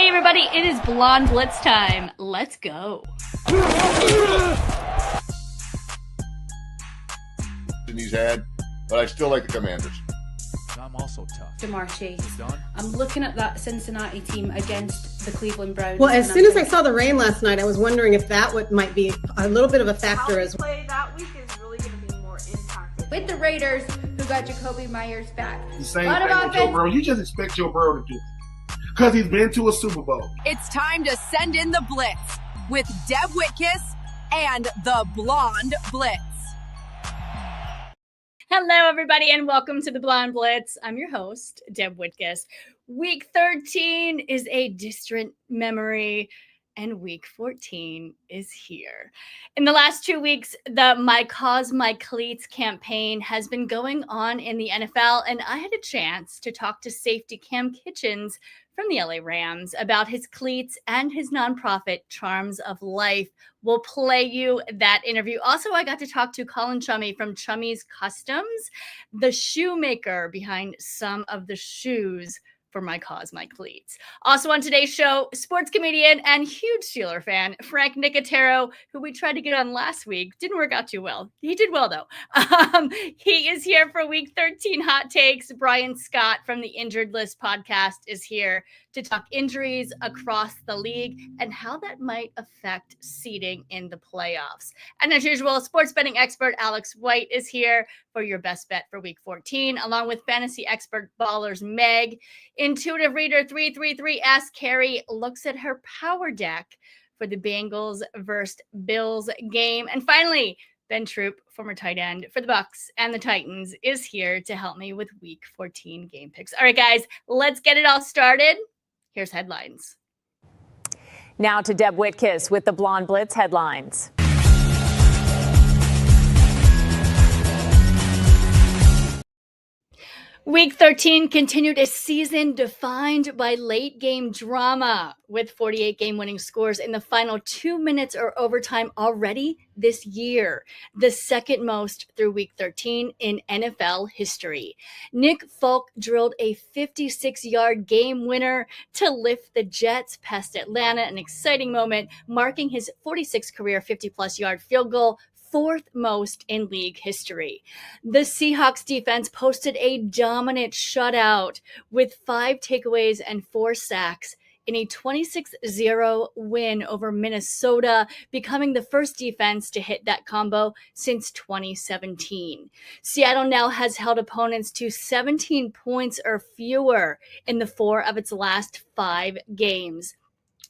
Hey everybody, it is Blonde Blitz time. Let's go. He's had, but I still like the Commanders. I'm also tough. DeMarchi. Done. I'm looking at that Cincinnati team against the Cleveland Browns. Well, as soon as I saw the rain last night, I was wondering if that might be a little bit of a factor as well. Play that week is really going to be more impacted. With the Raiders, who got Jacoby Myers back. The same thing with Joe Burrow. You just expect Joe Burrow to do it because he's been to a Super Bowl. It's time to send in the Blitz with Deb Whitcas and the Blonde Blitz. Hello everybody and welcome to the Blonde Blitz. I'm your host, Deb Whitcas. Week 13 is a distant memory and week 14 is here. In the last 2 weeks, the My Cause, My Cleats campaign has been going on in the NFL, and I had a chance to talk to safety Cam Kitchens from the LA Rams about his cleats and his nonprofit Charms of Life. We'll play you that interview. Also, I got to talk to Colin Chummy from Chummy's Customs, the shoemaker behind some of the shoes for My Cause, My Cleats. Also on today's show, sports comedian and huge Steeler fan, Frank Nicotero, who we tried to get on last week. Didn't work out too well. He did well, though. He is here for week 13 hot takes. Brian Scott from the Injured List podcast is here to talk injuries across the league and how that might affect seeding in the playoffs. And as usual, sports betting expert Alex White is here for your best bet for week 14, along with fantasy expert Ballers Meg. Intuitive Reader 333 asks Carrie looks at her power deck for the Bengals versus Bills game. And finally, Ben Troupe, former tight end for the Bucks and the Titans, is here to help me with week 14 game picks. All right, guys, let's get it all started. Here's headlines. Now to Deb Whitcas with the Blonde Blitz headlines. Week 13 continued a season defined by late game drama with 48 game winning scores in the final 2 minutes or overtime already this year, the second most through week 13 in NFL history. Nick Folk drilled a 56-yard game winner to lift the Jets past Atlanta, an exciting moment, marking his 46th career 50-plus yard field goal, fourth most in league history. The Seahawks defense posted a dominant shutout with 5 takeaways and 4 sacks in a 26-0 win over Minnesota, becoming the first defense to hit that combo since 2017. Seattle now has held opponents to 17 points or fewer in the 4 of its last 5 games.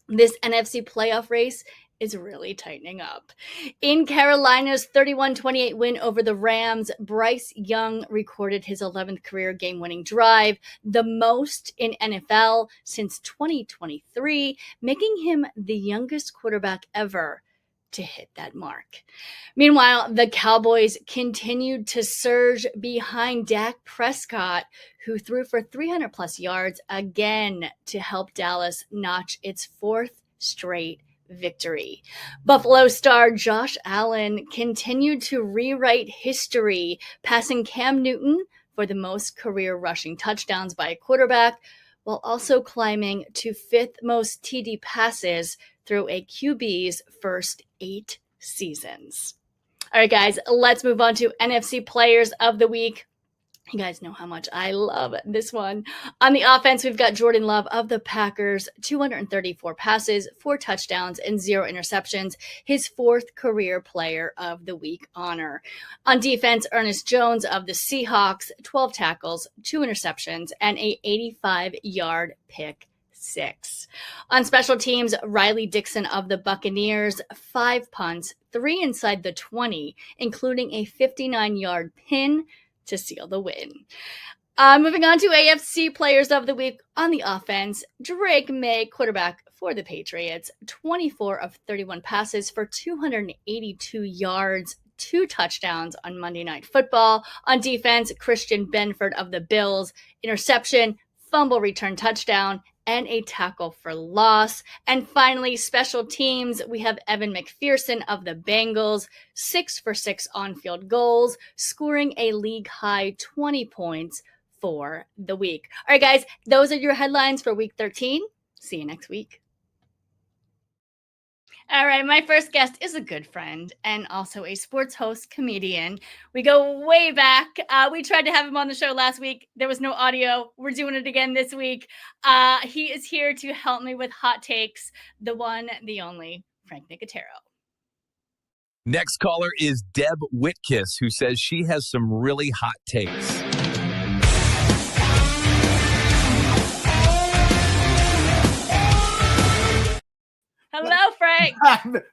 This NFC playoff race is really tightening up. In Carolina's 31-28 win over the Rams, Bryce Young recorded his 11th career game-winning drive, the most in NFL since 2023, making him the youngest quarterback ever to hit that mark. Meanwhile, the Cowboys continued to surge behind Dak Prescott, who threw for 300-plus yards again to help Dallas notch its 4th straight victory. Buffalo star Josh Allen continued to rewrite history, passing Cam Newton for the most career rushing touchdowns by a quarterback, while also climbing to 5th most TD passes through a QB's first 8 seasons. All right, guys, let's move on to NFC Players of the Week. You guys know how much I love this one. On the offense, we've got Jordan Love of the Packers, 234 passes, 4 touchdowns, and 0 interceptions, his 4th career player of the week honor. On defense, Ernest Jones of the Seahawks, 12 tackles, 2 interceptions, and a 85-yard pick 6. On special teams, Riley Dixon of the Buccaneers, 5 punts, 3 inside the 20, including a 59-yard pin to seal the win. Moving on to AFC Players of the Week on the offense, Drake May, quarterback for the Patriots, 24 of 31 passes for 282 yards, 2 touchdowns on Monday Night Football. On defense, Christian Benford of the Bills, interception, fumble return touchdown, and a tackle for loss. And finally, special teams, we have Evan McPherson of the Bengals, 6 for 6 on-field goals, scoring a league-high 20 points for the week. All right, guys, those are your headlines for week 13. See you next week. All right, my first guest is a good friend and also a sports host, comedian. We go way back. We tried to have him on the show last week. There was no audio. We're doing it again this week. He is here to help me with hot takes. The one, the only, Frank Nicotero. Next caller is Deb Whitcas, who says she has some really hot takes. Hello, Frank.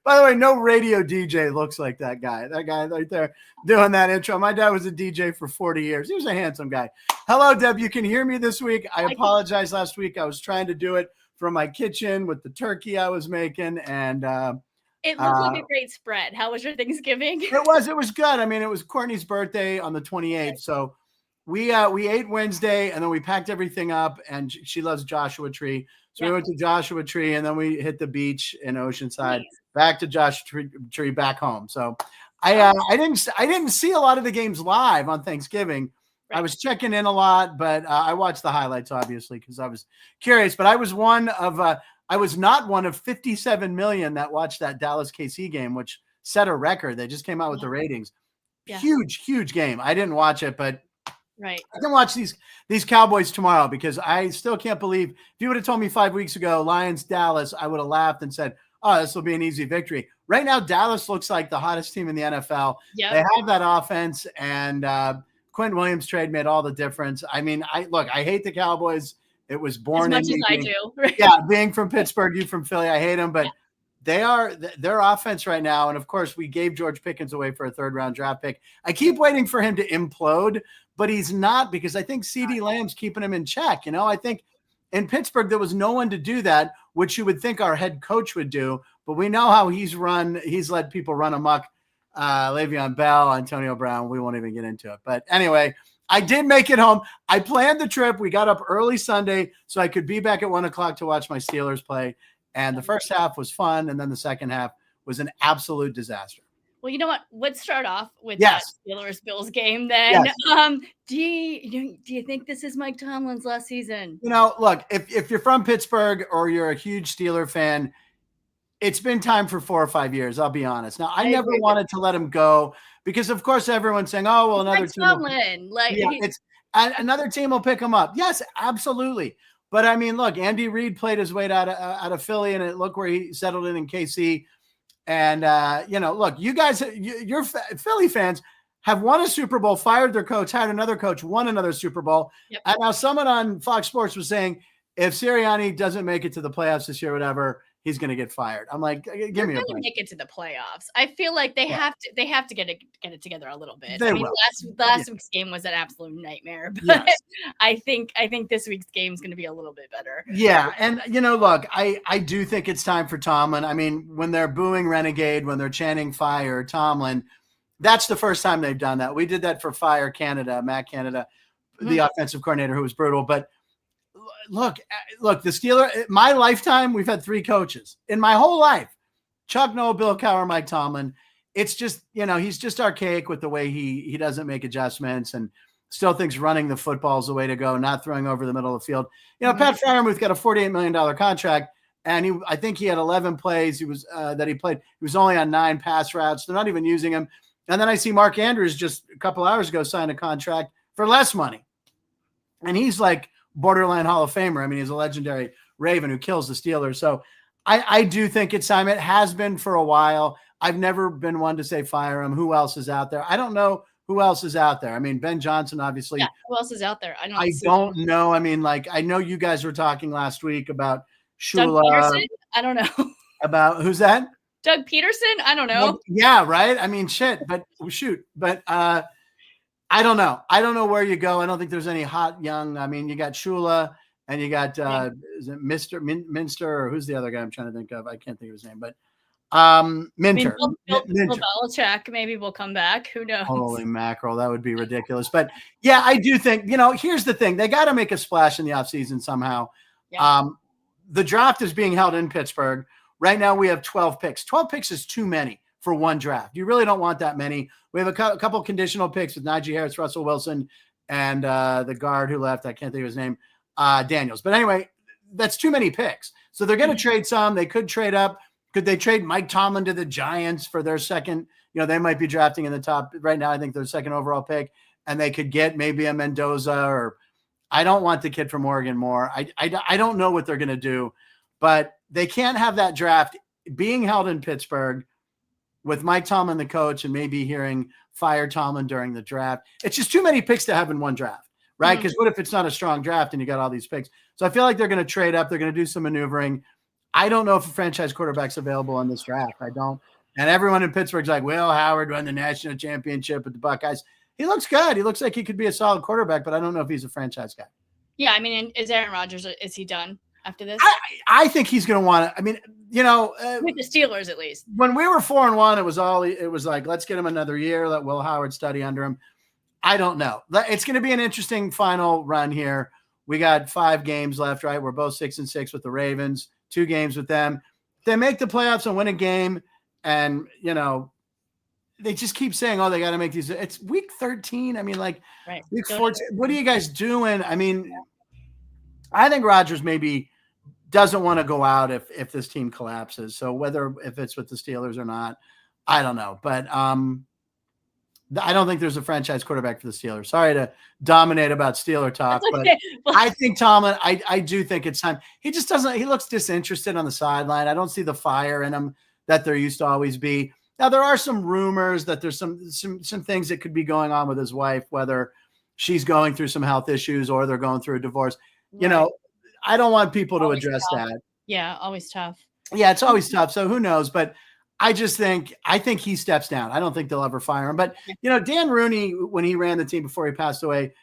By the way, no radio DJ looks like that guy. That guy right there doing that intro. My dad was a DJ for 40 years. He was a handsome guy. Hello, Deb. You can hear me this week. I apologize last week. I was trying to do it from my kitchen with the turkey I was making. And it looked like a great spread. How was your Thanksgiving? It was good. I mean, it was Courtney's birthday on the 28th. So we ate Wednesday and then we packed everything up, and she loves Joshua Tree. So we went to Joshua Tree, and then we hit the beach in Oceanside, back to Joshua Tree, back home. So I didn't see a lot of the games live on Thanksgiving. Right. I was checking in a lot, but I watched the highlights obviously because I was curious. But I was not one of 57 million that watched that Dallas KC game, which set a record. They just came out with the ratings. Yeah. Huge game. I didn't watch it, but. Right. I can watch these Cowboys tomorrow because I still can't believe if you would have told me 5 weeks ago, Lions, Dallas, I would have laughed and said, oh, this will be an easy victory. Right now, Dallas looks like the hottest team in the NFL. Yep. They have that offense, and Quentin Williams trade made all the difference. I mean, I hate the Cowboys. It was born as much in as I do. Yeah, being from Pittsburgh, you from Philly, I hate them, but their offense right now. And of course, we gave George Pickens away for a 3rd-round draft pick. I keep waiting for him to implode, but he's not, because I think CeeDee Lamb's keeping him in check. You know, I think in Pittsburgh, there was no one to do that, which you would think our head coach would do, but we know how he's let people run amok. Le'Veon Bell, Antonio Brown, we won't even get into it. But anyway, I did make it home. I planned the trip. We got up early Sunday so I could be back at 1:00 to watch my Steelers play. And the first half was fun, and then the second half was an absolute disaster. Well, you know what? Let's start off with that Steelers-Bills game then. Yes. Do you think this is Mike Tomlin's last season? You know, look, if you're from Pittsburgh or you're a huge Steeler fan, it's been time for 4 or 5 years, I'll be honest. Now, I never wanted to let him go because, of course, everyone's saying, oh, well, another team. Tomlin. Another team will pick him up. Yes, absolutely. But, I mean, look, Andy Reid played his way out of Philly, and look where he settled in KC. And, look, you guys, you're Philly fans, have won a Super Bowl, fired their coach, had another coach, won another Super Bowl. Yep. And now someone on Fox Sports was saying, if Sirianni doesn't make it to the playoffs this year, whatever, he's going to get fired. I'm like, give me a break. They're going to make it to the playoffs. I feel like they have to get it together a little bit. They will. Last week's game was an absolute nightmare, but I think this week's game is going to be a little bit better. Yeah, and look, I do think it's time for Tomlin. I mean, when they're booing Renegade, when they're chanting fire Tomlin, that's the first time they've done that. We did that for Fire Canada, Matt Canada, the offensive coordinator, who was brutal, but. Look, the Steelers, my lifetime, we've had 3 coaches in my whole life. Chuck Noll, Bill Cowher, Mike Tomlin. It's just, he's just archaic with the way he doesn't make adjustments and still thinks running the football is the way to go, not throwing over the middle of the field. Pat Freiermuth got a $48 million contract, and I think he had 11 plays that he played. He was only on 9 pass routes. They're not even using him. And then I see Mark Andrews just a couple hours ago sign a contract for less money. And he's like, borderline Hall of Famer. I mean, he's a legendary Raven who kills the Steelers. So I do think it's time. It has been for a while. I've never been one to say fire him. Who else is out there? I don't know who else is out there. I mean, Ben Johnson, obviously. Yeah, who else is out there? I don't know. I mean, I know you guys were talking last week about Shula. Doug Peterson? I don't know. About who's that? Doug Peterson? I don't know. Yeah, right? I mean, But I don't know. I don't know where you go. I don't think there's any hot young. I mean, you got Shula and you got is it Mr. Minster, or who's the other guy I'm trying to think of? I can't think of his name, but Minter. I mean, Bill Belichick maybe will come back. Who knows? Holy mackerel, that would be ridiculous. But yeah, I do think, here's the thing. They got to make a splash in the offseason somehow. Yeah. The draft is being held in Pittsburgh. Right now we have 12 picks. 12 picks is too many for one draft. You really don't want that many. We have a couple conditional picks with Najee Harris, Russell Wilson, and the guard who left, I can't think of his name, Daniels. But anyway, that's too many picks. So they're going to trade some. They could trade up. Could they trade Mike Tomlin to the Giants for their second? They might be drafting in the top right now. I think their second overall pick, and they could get maybe a Mendoza, or I don't want the kid from Oregon more. I don't know what they're going to do, but they can't have that draft being held in Pittsburgh with Mike Tomlin, the coach, and maybe hearing fire Tomlin during the draft. It's just too many picks to have in one draft, right? Because what if it's not a strong draft and you got all these picks? So I feel like they're going to trade up. They're going to do some maneuvering. I don't know if a franchise quarterback's available in this draft. I don't. And everyone in Pittsburgh's like, Will Howard won the national championship with the Buckeyes. He looks good. He looks like he could be a solid quarterback, but I don't know if he's a franchise guy. Yeah, I mean, is Aaron Rodgers, is he done after this? I think he's going to want to. I mean, with the Steelers at least. When we were 4-1, it was like, let's get him another year. Let Will Howard study under him. I don't know. It's going to be an interesting final run here. We got 5 games left, right? We're both 6-6 with the Ravens, 2 games with them. They make the playoffs and win a game, and they just keep saying, "Oh, they got to make these." It's week 13. I mean, like week 14. What are you guys doing? I mean, I think Rodgers maybe doesn't want to go out if this team collapses. So if it's with the Steelers or not, I don't know. But I don't think there's a franchise quarterback for the Steelers. Sorry to dominate about Steeler talk, but I think Tomlin, I do think it's time. He just doesn't, he looks disinterested on the sideline. I don't see the fire in him that there used to always be. Now, there are some rumors that there's some things that could be going on with his wife, whether she's going through some health issues or they're going through a divorce. Right. I don't want people to address that. Yeah, always tough. Yeah, it's always tough. So who knows? But I think he steps down. I don't think they'll ever fire him. But, Dan Rooney, when he ran the team before he passed away,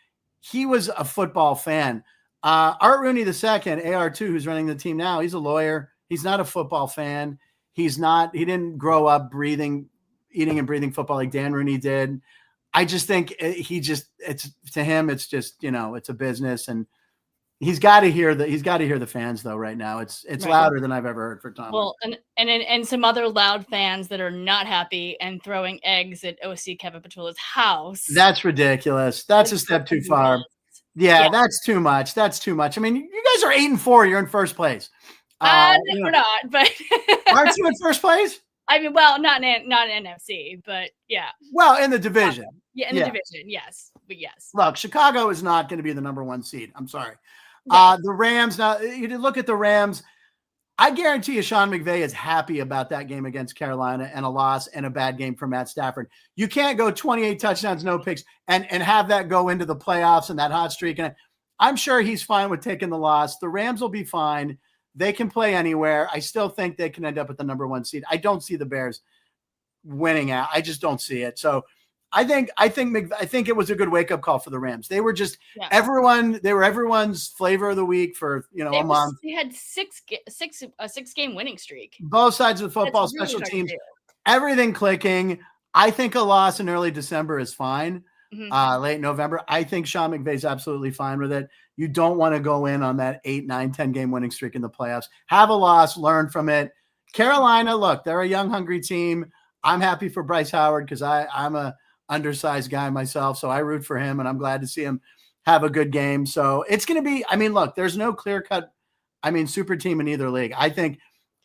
he was a football fan. Art Rooney II, AR2, who's running the team now, he's a lawyer. He's not a football fan. He didn't grow up eating and breathing football like Dan Rooney did. I just think it's to him, it's just, it's a business, and he's got to hear the fans though right now. It's right. Louder than I've ever heard for Tom. Well, and some other loud fans that are not happy and throwing eggs at OC Kevin Petrulla's house. That's ridiculous. That's a step too far. Yeah, that's too much. That's too much. I mean, you guys are 8-4. You're in first place. We're not, but aren't you in first place? I mean, well, not in NFC, but yeah. Well, in the division. Yeah, in the division, yes. But yes. Look, Chicago is not going to be the number 1 seed. I'm sorry. The Rams, now you look at the Rams. I guarantee you Sean McVay is happy about that game against Carolina and a loss and a bad game for Matt Stafford. You can't go 28 touchdowns, no picks, and have that go into the playoffs and that hot streak. And I'm sure he's fine with taking the loss. The Rams will be fine. They can play anywhere. I still think they can end up at the number 1 seed. I don't see the Bears winning out. I just don't see it. So I think it was a good wake-up call for the Rams. They were just everyone's flavor of the week for a month. They had a 6-game winning streak. Both sides of the football, special teams, everything clicking. I think a loss in early December is fine. Late November. I think Sean McVay's absolutely fine with it. You don't want to go in on that 8, 9, 10-game winning streak in the playoffs. Have a loss, learn from it. Carolina, look, they're a young, hungry team. I'm happy for Bryce Howard because I'm a undersized guy myself, so I root for him, and I'm glad to see him have a good game. So it's going to be, look, there's no clear-cut, super team in either league. I think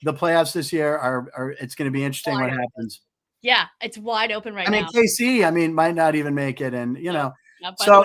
the playoffs this year are it's going to be interesting what happens. Yeah, it's wide open right now. KC, might not even make it, and so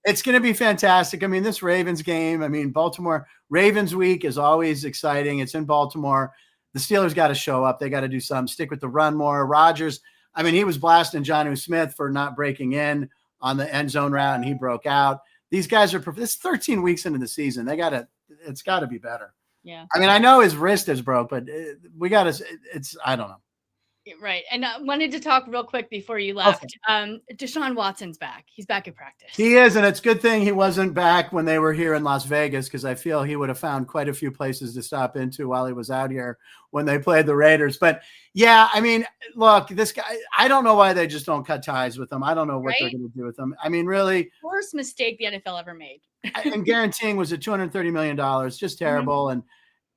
it's going to be fantastic. This Ravens game, Baltimore Ravens week is always exciting. It's in Baltimore. The Steelers got to show up. They got to do something. Stick with the run more. Rodgers, he was blasting Jonnu Smith for not breaking in on the end zone route, and he broke out. These guys this is 13 weeks into the season. It's got to be better. Yeah. I know his wrist is broke, but I don't know. Right. And I wanted to talk real quick before you left. Okay. Deshaun Watson's back. He's back at practice. He is, and it's a good thing he wasn't back when they were here in Las Vegas, because I feel he would have found quite a few places to stop into while he was out here when they played the Raiders. But, yeah, look, this guy, I don't know why they just don't cut ties with him. I don't know what they're going to do with him. really. Worst mistake the NFL ever made. And guaranteeing was at $230 million. Just terrible. Mm-hmm.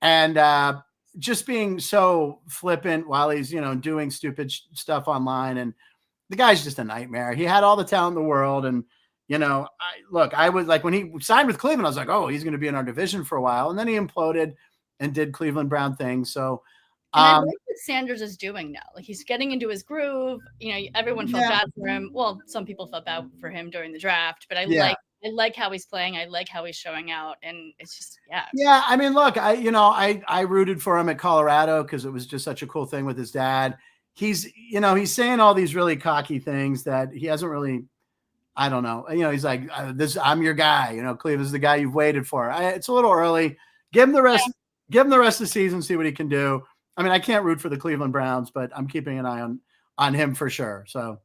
And just being so flippant while he's, doing stupid stuff online. And the guy's just a nightmare. He had all the talent in the world. And, I was like, when he signed with Cleveland, I was like, oh, he's going to be in our division for a while. And then he imploded and did Cleveland Brown things. So I like what Sanders is doing now. Like, he's getting into his groove. Everyone felt bad for him. Well, some people felt bad for him during the draft, but I like how he's playing. I like how he's showing out, and it's just Yeah, I mean, look, I rooted for him at Colorado because it was just such a cool thing with his dad. He's saying all these really cocky things that he hasn't really. I don't know. He's like, I'm your guy. Cleveland's the guy you've waited for. It's a little early. Give him the rest. Give him the rest of the season. See what he can do. I mean, I can't root for the Cleveland Browns, but I'm keeping an eye on him for sure. So.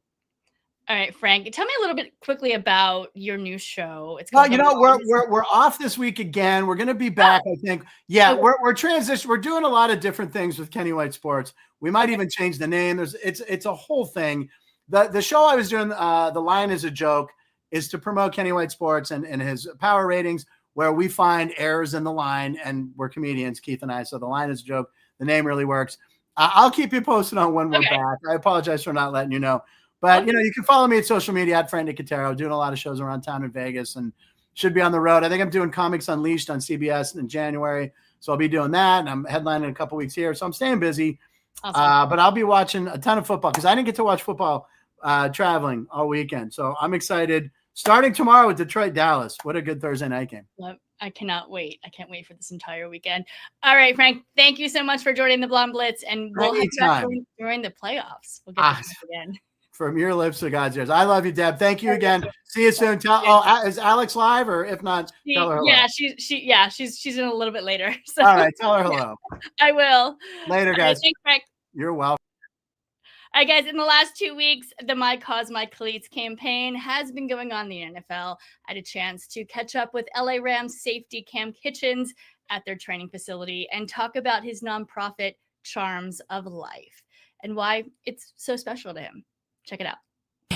All right, Frank, tell me a little bit quickly about your new show. It's we're off this week again. We're going to be back, I think. Yeah, we're transitioning. We're doing a lot of different things with Kenny White Sports. We might even change the name. It's a whole thing. The show I was doing, The Line is a Joke, is to promote Kenny White Sports and his power ratings, where we find errors in the line, and we're comedians, Keith and I. So The Line is a Joke. The name really works. I'll keep you posted on when we're back. I apologize for not letting you know. But, you can follow me at social media at Frank Nicotero, doing a lot of shows around town in Vegas, and should be on the road. I think I'm doing Comics Unleashed on CBS in January. So I'll be doing that. And I'm headlining a couple weeks here. So I'm staying busy. Awesome. But I'll be watching a ton of football because I didn't get to watch football traveling all weekend. So I'm excited. Starting tomorrow with Detroit, Dallas. What a good Thursday night game. I cannot wait. I can't wait for this entire weekend. All right, Frank, thank you so much for joining the Blonde Blitz. And we'll have you during the playoffs. We'll get to again. From your lips to God's ears. I love you, Deb. Thank you again. See you soon. Is Alex live, or if not, tell her hello. Yeah, she's in a little bit later. So. All right, tell her hello. I will. Later, guys. Right, thanks, Frank. You're welcome. All right, guys, in the last 2 weeks, the My Cause, My Cleats campaign has been going on in the NFL. I had a chance to catch up with LA Rams safety Cam Kitchens at their training facility and talk about his nonprofit, Charms of Life, and why it's so special to him. Check it out.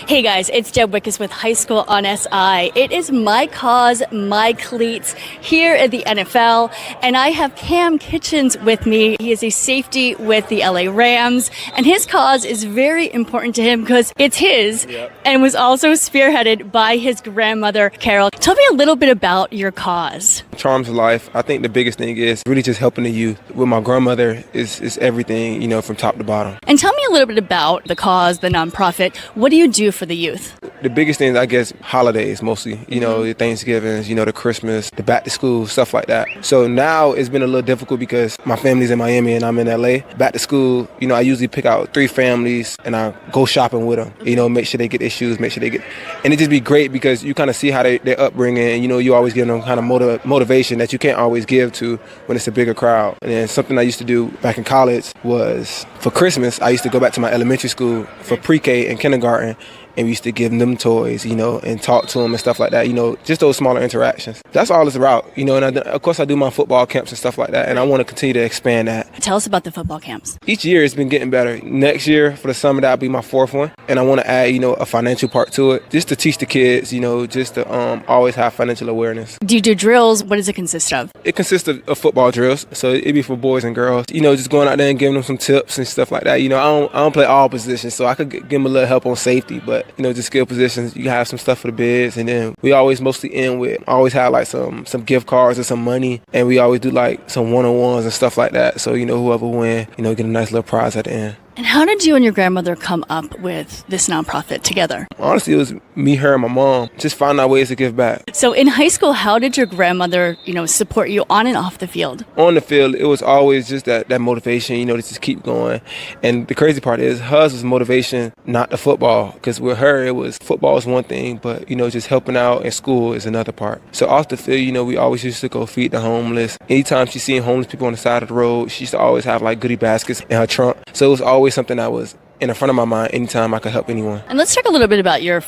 Hey guys, it's Deb Whitcas with High School on SI. It is My Cause, My Cleats here at the NFL, and I have Cam Kitchens with me. He is a safety with the LA Rams, and his cause is very important to him because it's his and was also spearheaded by his grandmother, Carol. Tell me a little bit about your cause. Charms of Life, I think the biggest thing is really just helping the youth. With my grandmother is everything, from top to bottom. And tell me a little bit about the cause, the nonprofit. What do you do for the youth? The biggest thing, I guess, holidays mostly, the Thanksgivings, the Christmas, the back to school, stuff like that. So now it's been a little difficult because my family's in Miami and I'm in LA. Back to school, I usually pick out 3 families and I go shopping with them, make sure they get their shoes, and it just be great because you kind of see how their upbringing, and you always give them kind of motivation that you can't always give to when it's a bigger crowd. And then something I used to do back in college was for Christmas, I used to go back to my elementary school for pre-K and kindergarten, and we used to give them toys, and talk to them and stuff like that, just those smaller interactions. That's all it's about, and of course I do my football camps and stuff like that, and I want to continue to expand that. Tell us about the football camps. Each year it's been getting better. Next year for the summer, that'll be my 4th one, and I want to add, a financial part to it, just to teach the kids, just to always have financial awareness. Do you do drills? What does it consist of? It consists of football drills, so it'd be for boys and girls, just going out there and giving them some tips and stuff like that. I don't play all positions, so I could give them a little help on safety, but just skill positions, you have some stuff for the bids, and then we always mostly end with have like some gift cards or some money, and we always do like some one-on-ones and stuff like that, so whoever win, get a nice little prize at the end. And how did you and your grandmother come up with this nonprofit together? Honestly, it was me, her, and my mom. Just finding out ways to give back. So in high school, how did your grandmother, support you on and off the field? On the field, it was always just that motivation, to just keep going. And the crazy part is, hers was motivation, not the football. Because with her, it was football is one thing, but, just helping out in school is another part. So off the field, we always used to go feed the homeless. Anytime she's seeing homeless people on the side of the road, she used to always have like goodie baskets in her trunk. So it was always something that was in the front of my mind anytime I could help anyone. And let's talk a little bit about your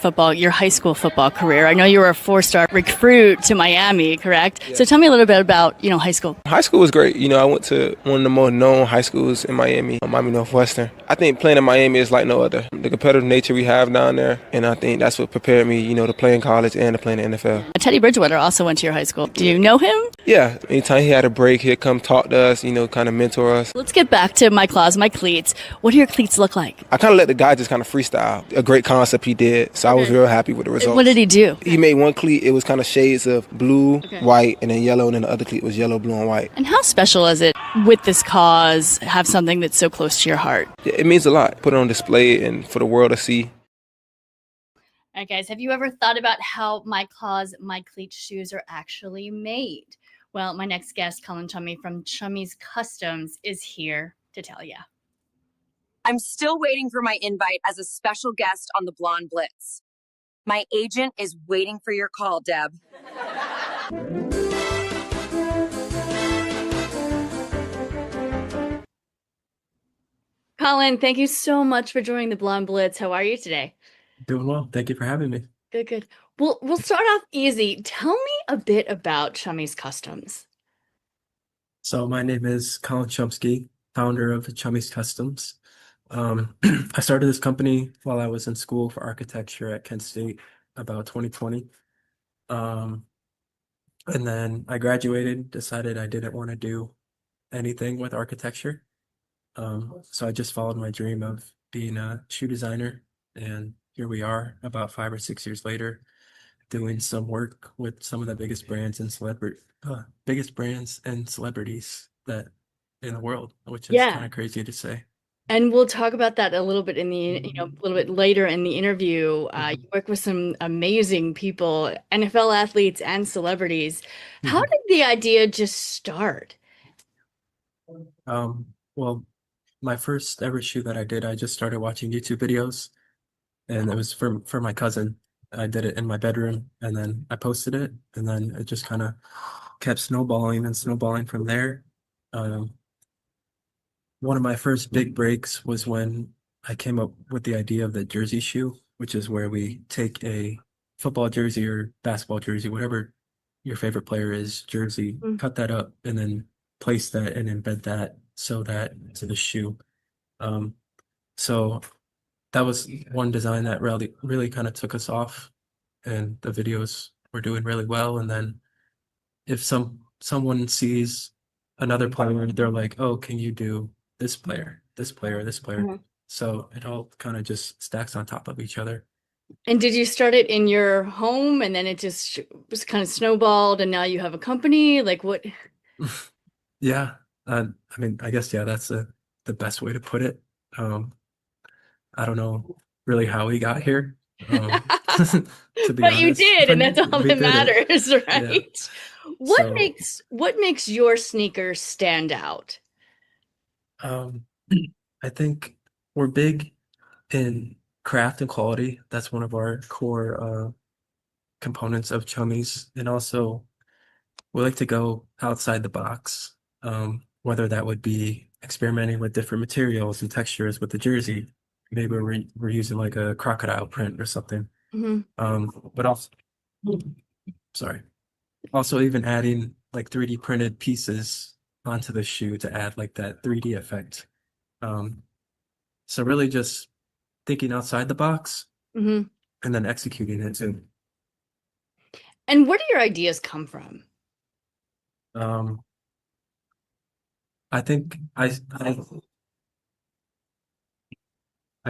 high school football career. I know you were a 4-star recruit to Miami, correct? Yeah. So tell me a little bit about, high school. High school was great. I went to one of the more known high schools in Miami, Miami Northwestern. I think playing in Miami is like no other. The competitive nature we have down there, and I think that's what prepared me, to play in college and to play in the NFL. Teddy Bridgewater also went to your high school. Do you know him? Yeah. Anytime he had a break, he'd come talk to us, kind of mentor us. Let's get back to My Claws, My Cleats. What do your cleats look like? I kind of let the guy just kind of freestyle. A great concept he did, so I was real happy with the results. What did he do? He made one cleat. It was kind of shades of blue, white, and then yellow, and then the other cleat was yellow, blue, and white. And how special is it with this cause, have something that's so close to your heart? It means a lot. Put it on display and for the world to see. All right, guys, have you ever thought about how My Claws, My Cleat shoes are actually made? Well, my next guest, Colin Chummy from Chummy's Customs, is here to tell you. I'm still waiting for my invite as a special guest on the Blonde Blitz. My agent is waiting for your call, Deb. Colin, thank you so much for joining the Blonde Blitz. How are you today? Doing well. Thank you for having me. Good, good. We'll start off easy. Tell me a bit about Chummy's Customs. So my name is Colin Chumsky, founder of Chummy's Customs. I started this company while I was in school for architecture at Kent State about 2020. And then I graduated, decided I didn't want to do anything with architecture. So I just followed my dream of being a shoe designer. And here we are about 5 or 6 years later, doing some work with some of the biggest brands and celebrities that in the world, which is kind of crazy to say. And we'll talk about that a little bit in the, a little bit later in the interview. You work with some amazing people, NFL athletes and celebrities. How did the idea just start? Well, my first ever shoe that I did, I just started watching YouTube videos, and it was for my cousin. I did it in my bedroom, and then I posted it, and then it just kind of kept snowballing and snowballing from there. One of my first big breaks was when I came up with the idea of the jersey shoe, which is where we take a football jersey or basketball jersey, whatever your favorite player is, jersey, cut that up, and then place that and embed that to the shoe. So that was one design that really kind of took us off, and the videos were doing really well. And then if someone sees another player, they're like, "Oh, can you do this player, this player, this player?" So it all kind of just stacks on top of each other. And did you start it in your home, and then it just was kind of snowballed, and now you have a company? Like what? Yeah, I mean, I guess that's the best way to put it. I don't know really how we got here, to be But you honest, did, and but that's all we that did it. matters, right? So, What makes your sneakers stand out? I think we're big in craft and quality. That's one of our core components of Chummies, and also we like to go outside the box. Whether that would be experimenting with different materials and textures with the jersey. Maybe we're using like a crocodile print or something. But also even adding like 3D printed pieces onto the shoe to add like that 3D effect. So really just thinking outside the box and then executing it too. And where do your ideas come from? I think I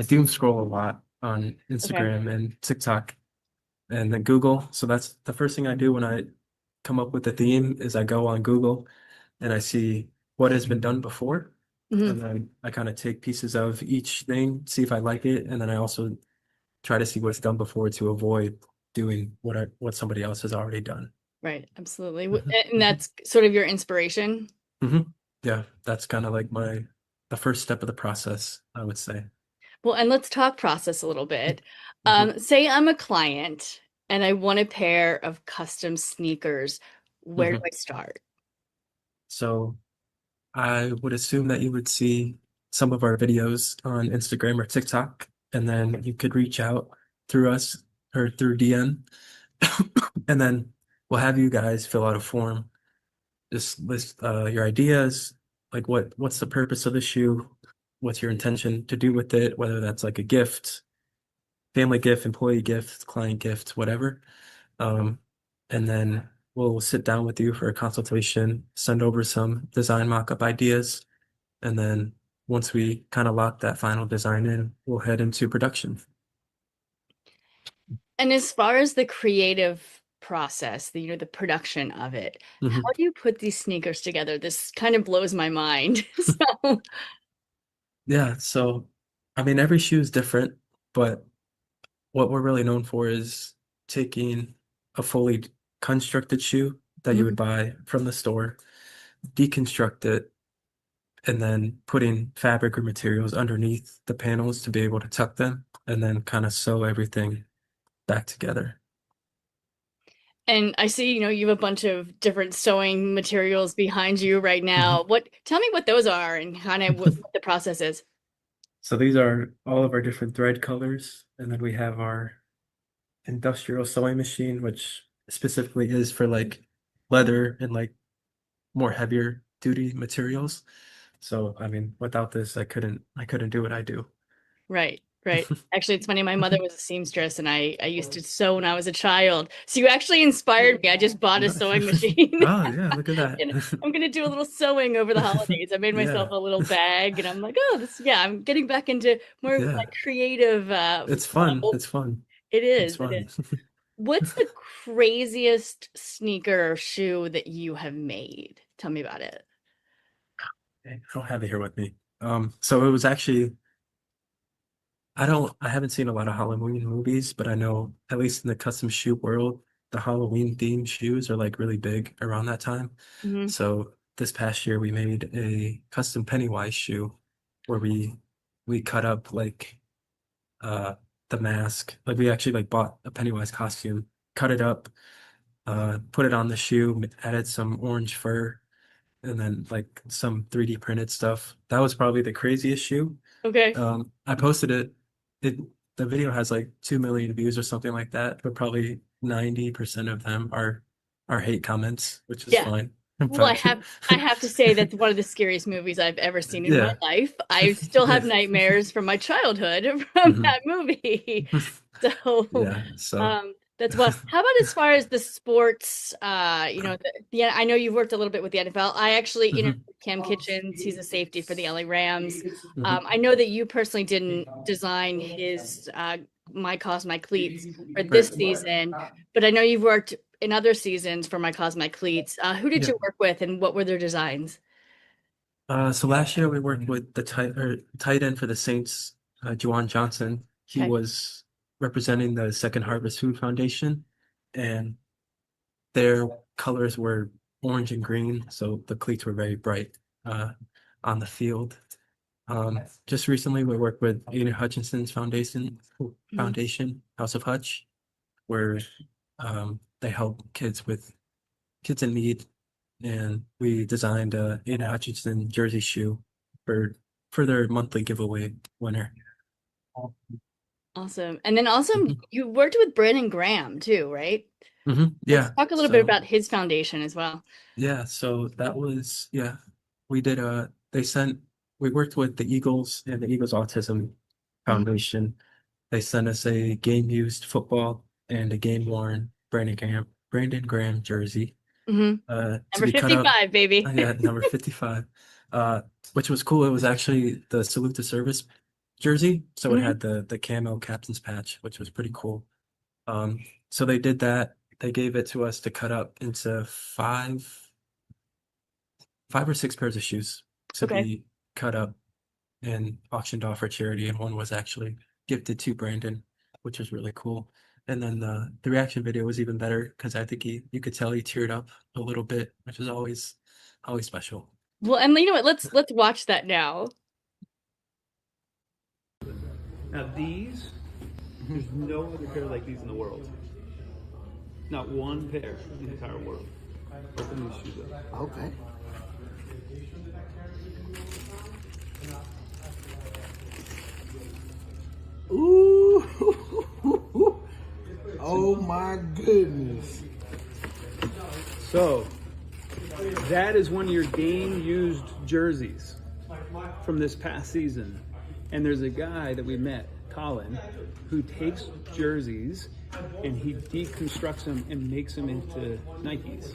doom scroll a lot on Instagram and TikTok and then Google. So that's the first thing I do when I come up with a theme is I go on Google and I see what has been done before. And then I kind of take pieces of each thing, see if I like it, and then I also try to see what's done before to avoid doing what somebody else has already done. Right, absolutely. And that's sort of your inspiration. Yeah, that's kind of like the first step of the process, I would say. Well, and let's talk process a little bit. Say I'm a client and I want a pair of custom sneakers. Where do I start? So I would assume that you would see some of our videos on Instagram or TikTok, and then you could reach out through us or through DM, and then we'll have you guys fill out a form. Just list your ideas, like what's the purpose of the shoe, what's your intention to do with it, whether that's like a gift, family gift, employee gift, client gift, whatever. And then we'll sit down with you for a consultation, send over some design mock-up ideas, and then once we kind of lock that final design in, we'll head into production. And as far as the creative process, the production of it, how do you put these sneakers together? This kind of blows my mind. So Yeah, so I mean, every shoe is different, but what we're really known for is taking a fully constructed shoe that you would buy from the store, deconstruct it, and then putting fabric or materials underneath the panels to be able to tuck them, and then kind of sew everything back together. And I see, you have a bunch of different sewing materials behind you right now. Tell me what those are and kind of what the process is. So these are all of our different thread colors, and then we have our industrial sewing machine, which specifically is for like leather and like more heavier duty materials. So I mean, without this, I couldn't do what I do. Right. Actually, it's funny. My mother was a seamstress, and I used to sew when I was a child. So you actually inspired me. I just bought a sewing machine. Oh yeah, look at that. And I'm gonna do a little sewing over the holidays. I made myself a little bag, and I'm like, oh, I'm getting back into more like creative. It's fun. It's fun. It is. It's fun. It is. What's the craziest sneaker or shoe that you have made? Tell me about it. I don't have it here with me. So it was actually, I haven't seen a lot of Halloween movies, but I know at least in the custom shoe world, the Halloween themed shoes are like really big around that time. So this past year we made a custom Pennywise shoe where we cut up like the mask. Like we actually like bought a Pennywise costume, cut it up, put it on the shoe, added some orange fur, and then like some 3D printed stuff. That was probably the craziest shoe. Okay. I posted it. The video has like 2 million views or something like that, but probably 90% of them are hate comments, which is fine. Well, I have to say that's one of the scariest movies I've ever seen in my life. I still have nightmares from my childhood from that movie. So that's what. How about as far as the sports? I know you've worked a little bit with the NFL. I actually interviewed Cam Kitchens. He's a safety for the LA Rams. I know that you personally didn't design his My Cause My Cleats for this season, but I know you've worked in other seasons for My Cause My Cleats. Who did you work with, and what were their designs? So last year we worked with the tight end for the Saints, Juwan Johnson. He was representing the Second Harvest Food Foundation, and their colors were orange and green, so the cleats were very bright on the field. Just recently we worked with Aiden Hutchinson's foundation, House of Hutch, where they help kids in need, and we designed a Aiden Hutchinson jersey shoe for their monthly giveaway winner. Awesome. And then also you worked with Brandon Graham too, right? Yeah. Let's talk a little bit about his foundation as well. Yeah, so that was we did we worked with the Eagles and the Eagles Autism Foundation. They sent us a game used football and a game worn Brandon Graham jersey. Number 55, baby. Yeah, number 55. Which was cool. It was actually the Salute to Service jersey. So it had the camo captain's patch, which was pretty cool. So they did that. They gave it to us to cut up into five or six pairs of shoes to be cut up and auctioned off for charity. And one was actually gifted to Brandon, which was really cool. And then the reaction video was even better because I think you could tell he teared up a little bit, which is always special. Well, and you know what? Let's watch that now. Now these, there's no other pair like these in the world. Not one pair in the entire world. Open these shoes up. Okay. Ooh. Oh my goodness. So, that is one of your game-used jerseys from this past season. And there's a guy that we met, Colin, who takes jerseys and he deconstructs them and makes them into Nikes.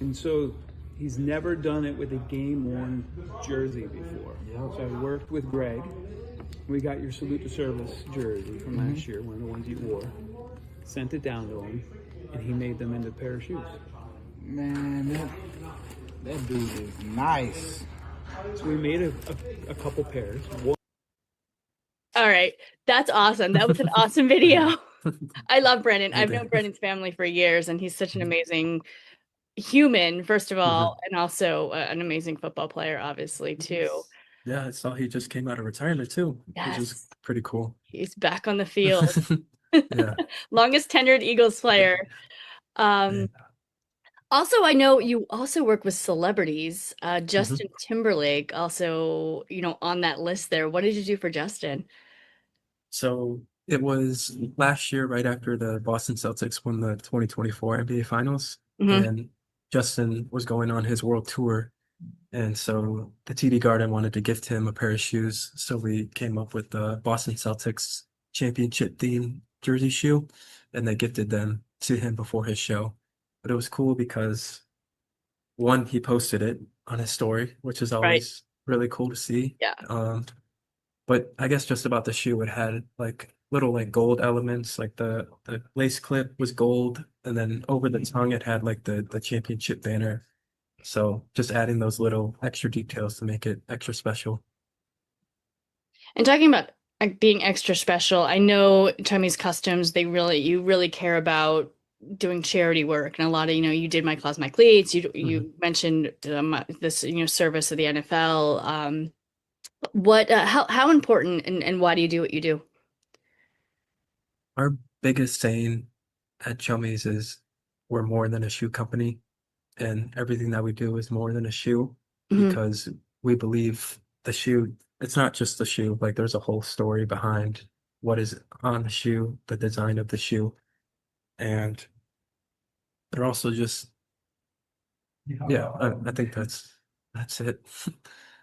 And so He's never done it with a game-worn jersey before. So I worked with Greg. We got your salute to service jersey from last year, one of the ones you wore. Sent it down to him, and he made them into a pair of shoes. Man, that dude is nice. So we made a couple pairs. All right. That's awesome. That was an awesome video. I love Brennan. I've known Brennan's family for years, and he's such an amazing human, first of all, and also an amazing football player, obviously, too. Yeah, I saw he just came out of retirement too, Yes. which is pretty cool. He's back on the field. Yeah. Longest tenured Eagles player. Also, I know you also work with celebrities. Justin Timberlake, also, on that list there. What did you do for Justin? So it was last year, right after the Boston Celtics won the 2024 NBA Finals, and Justin was going on his world tour. And so the TD Garden wanted to gift him a pair of shoes. So we came up with the Boston Celtics championship theme jersey shoe, and they gifted them to him before his show. But it was cool because, one, he posted it on his story, which is always really cool to see. Yeah. But I guess just about the shoe, it had like little like gold elements, like the lace clip was gold, and then over the tongue it had like the championship banner. So just adding those little extra details to make it extra special. And talking about being extra special, I know Chummy's Customs, you really care about doing charity work, and a lot of, you did My Claws, My Cleats, you mentioned this, service of the NFL. How important and why do you do what you do? Our biggest saying at Chummies is we're more than a shoe company, and everything that we do is more than a shoe, because we believe the shoe, it's not just the shoe, like there's a whole story behind what is on the shoe, the design of the shoe, and they're also just, I think that's it.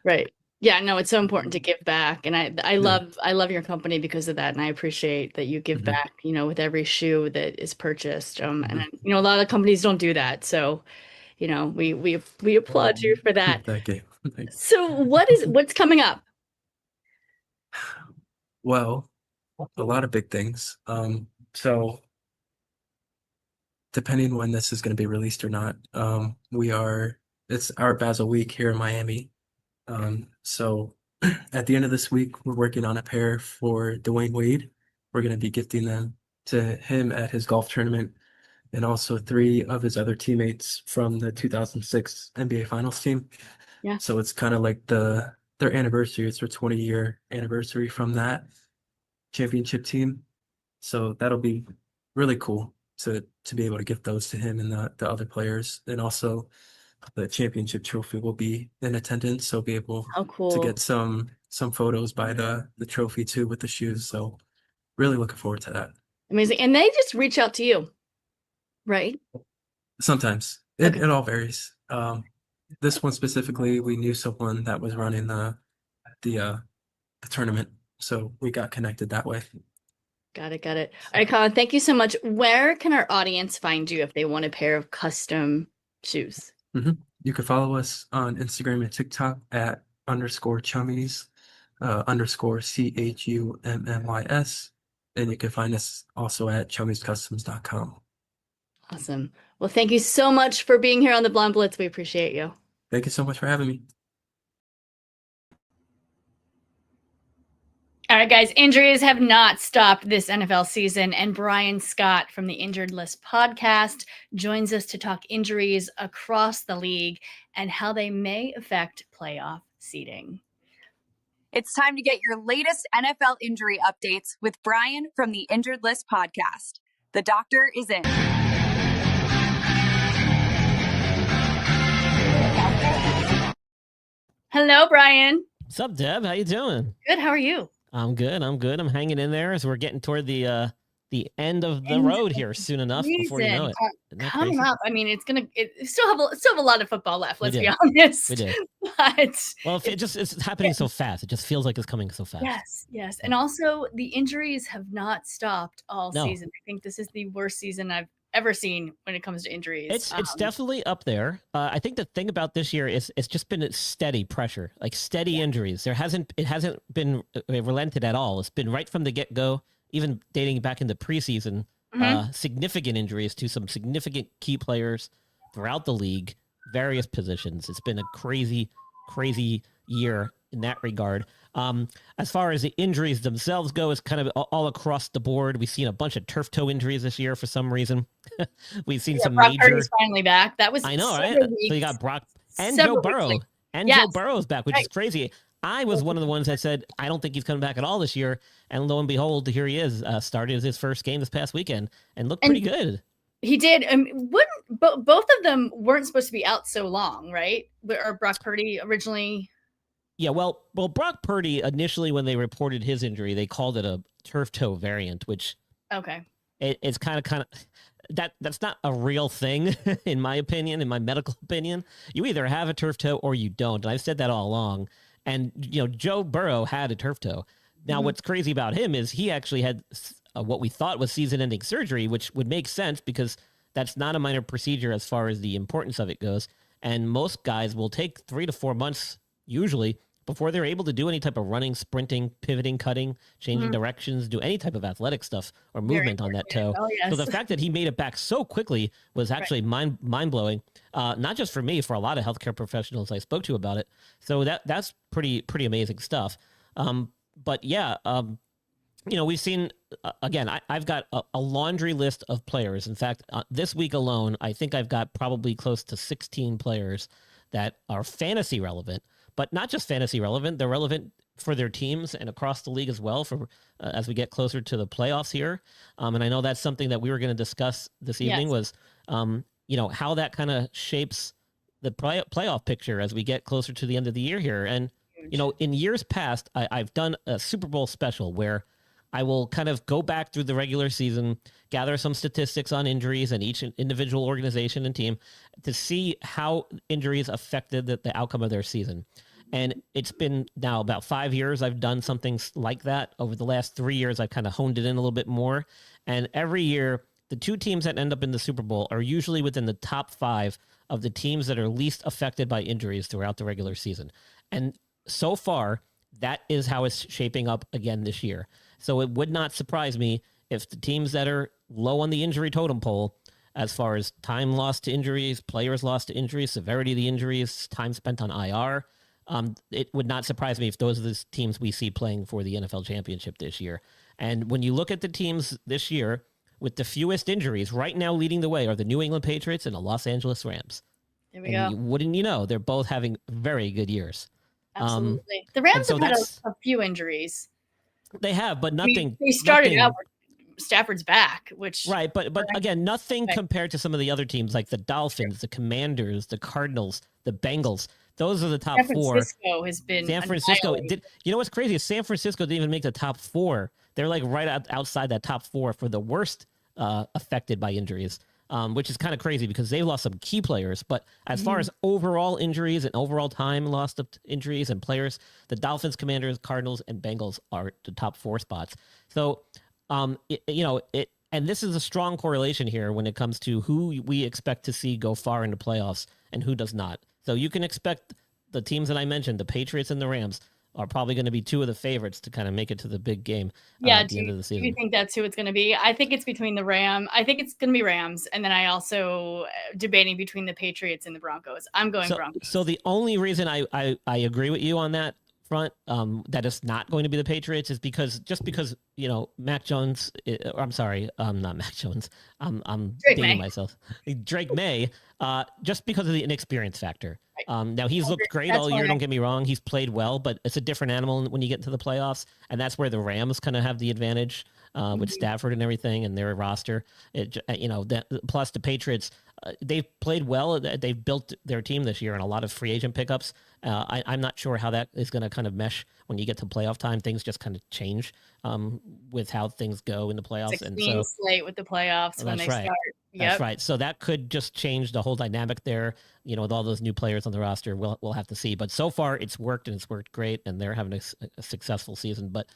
Right. Yeah, no, it's so important to give back, and I love your company because of that, and I appreciate that you give back, with every shoe that is purchased. And a lot of companies don't do that, so we applaud you for that. Thank you. So what's coming up? Well, a lot of big things. So depending when this is going to be released or not, it's Art Basel week here in Miami. So at the end of this week, we're working on a pair for Dwayne Wade. We're going to be gifting them to him at his golf tournament, and also 3 of his other teammates from the 2006 NBA Finals team. Yeah. So it's kind of like their anniversary. It's their 20-year anniversary from that championship team. So that'll be really cool to be able to gift those to him and the other players. And also the championship trophy will be in attendance, so be able to get some photos by the trophy too with the shoes. So really looking forward to that. Amazing. And they just reach out to you, right? Sometimes it all varies. This one specifically, we knew someone that was running the tournament, so we got connected that way. Got it. All right, Colin, thank you so much. Where can our audience find you if they want a pair of custom shoes? You can follow us on Instagram and TikTok at _chummies, _CHUMMYS. And you can find us also at chummiescustoms.com. Awesome. Well, thank you so much for being here on the Blonde Blitz. We appreciate you. Thank you so much for having me. All right, guys, injuries have not stopped this NFL season, and Brian Scott from the Injured List podcast joins us to talk injuries across the league and how they may affect playoff seeding. It's time to get your latest NFL injury updates with Brian from the Injured List podcast. The doctor is in. Hello, Brian. What's up, Deb? How you doing? Good. How are you? I'm good. I'm hanging in there as we're getting toward the end of the road here soon enough before you know it. Coming up, I mean, it still have a lot of football left. Let's be honest. We do. But it's happening so fast. It just feels like it's coming so fast. Yes. And also the injuries have not stopped all season. I think this is the worst season I've ever seen when it comes to injuries. It's definitely up there. I think the thing about this year is it's just been a steady pressure, like steady injuries. It hasn't been relented at all. It's been right from the get go, even dating back into preseason. Significant injuries to some significant key players throughout the league, various positions. It's been a crazy year in that regard. As far as the injuries themselves go, it's kind of all across the board. We've seen a bunch of turf toe injuries this year for some reason. We've seen some Brock major. Purdy's finally back. That was I know, right? weeks. So you got Brock and Several Joe Burrow, weeks. and Yes. Joe Burrow's back, which is crazy. I was one of the ones that said I don't think he's coming back at all this year, and lo and behold, here he is. Started his first game this past weekend and looked pretty good. He did. Both of them weren't supposed to be out so long, right? Or Brock Purdy originally. Yeah, well, Brock Purdy initially, when they reported his injury, they called it a turf toe variant, which it's kind of that's not a real thing in my opinion, in my medical opinion. You either have a turf toe or you don't, and I've said that all along. And Joe Burrow had a turf toe. Now, what's crazy about him is he actually had what we thought was season-ending surgery, which would make sense because that's not a minor procedure as far as the importance of it goes. And most guys will take 3 to 4 months usually before they're able to do any type of running, sprinting, pivoting, cutting, changing directions, do any type of athletic stuff or movement on that toe. Oh, yes. So the fact that he made it back so quickly was actually mind-blowing, not just for me, for a lot of healthcare professionals I spoke to about it. So that's pretty amazing stuff. But yeah, we've seen, again, I've got a laundry list of players. In fact, this week alone, I think I've got probably close to 16 players that are fantasy relevant, but not just fantasy relevant. They're relevant for their teams and across the league as well for as we get closer to the playoffs here. And I know that's something that we were going to discuss this evening was, how that kind of shapes the playoff picture as we get closer to the end of the year here. And, in years past, I've done a Super Bowl special where I will kind of go back through the regular season, gather some statistics on injuries and each individual organization and team to see how injuries affected the outcome of their season. And it's been now about 5 years I've done something like that. Over the last 3 years, I've kind of honed it in a little bit more. And every year, the two teams that end up in the Super Bowl are usually within the top 5 of the teams that are least affected by injuries throughout the regular season. And so far, that is how it's shaping up again this year. So it would not surprise me if the teams that are low on the injury totem pole, as far as time lost to injuries, players lost to injuries, severity of the injuries, time spent on IR, it would not surprise me if those are the teams we see playing for the NFL championship this year. And when you look at the teams this year with the fewest injuries, right now leading the way are the New England Patriots and the Los Angeles Rams. There we go. Wouldn't you know, they're both having very good years. Absolutely. The Rams so have had a few injuries. They have, but nothing. They started out with Stafford's back, which but again, nothing compared to some of the other teams like the Dolphins, the Commanders, the Cardinals, the Bengals. Those are the top 4. San Francisco has been. San Francisco did. You know what's crazy is San Francisco didn't even make the top 4. They're like right outside that top 4 for the worst affected by injuries. Which is kind of crazy because they've lost some key players. But as far as overall injuries and overall time lost of injuries and players, the Dolphins, Commanders, Cardinals, and Bengals are the top 4 spots. So, and this is a strong correlation here when it comes to who we expect to see go far into playoffs and who does not. So you can expect the teams that I mentioned, the Patriots and the Rams, are probably going to be 2 of the favorites to kind of make it to the big game at the end of the season. Do you think that's who it's going to be? I think it's between I think it's going to be Rams. And then I also debating between the Patriots and the Broncos. I'm going Broncos. So the only reason I agree with you on that front, that it's not going to be the Patriots is because Mac Jones, I'm sorry, not Mac Jones. I'm dating myself. Drake May, just because of the inexperience factor. Now he's looked great all year. Don't get me wrong. He's played well, but it's a different animal when you get into the playoffs. And that's where the Rams kind of have the advantage with Stafford and everything and their roster. Plus the Patriots, they've played well. They've built their team this year and a lot of free agent pickups. I'm not sure how that is going to kind of mesh when you get to playoff time. Things just kind of change with how things go in the playoffs. And so slate with the playoffs when they start. That's right. So that could just change the whole dynamic there. With all those new players on the roster, we'll have to see. But so far, it's worked and it's worked great, and they're having a successful season. But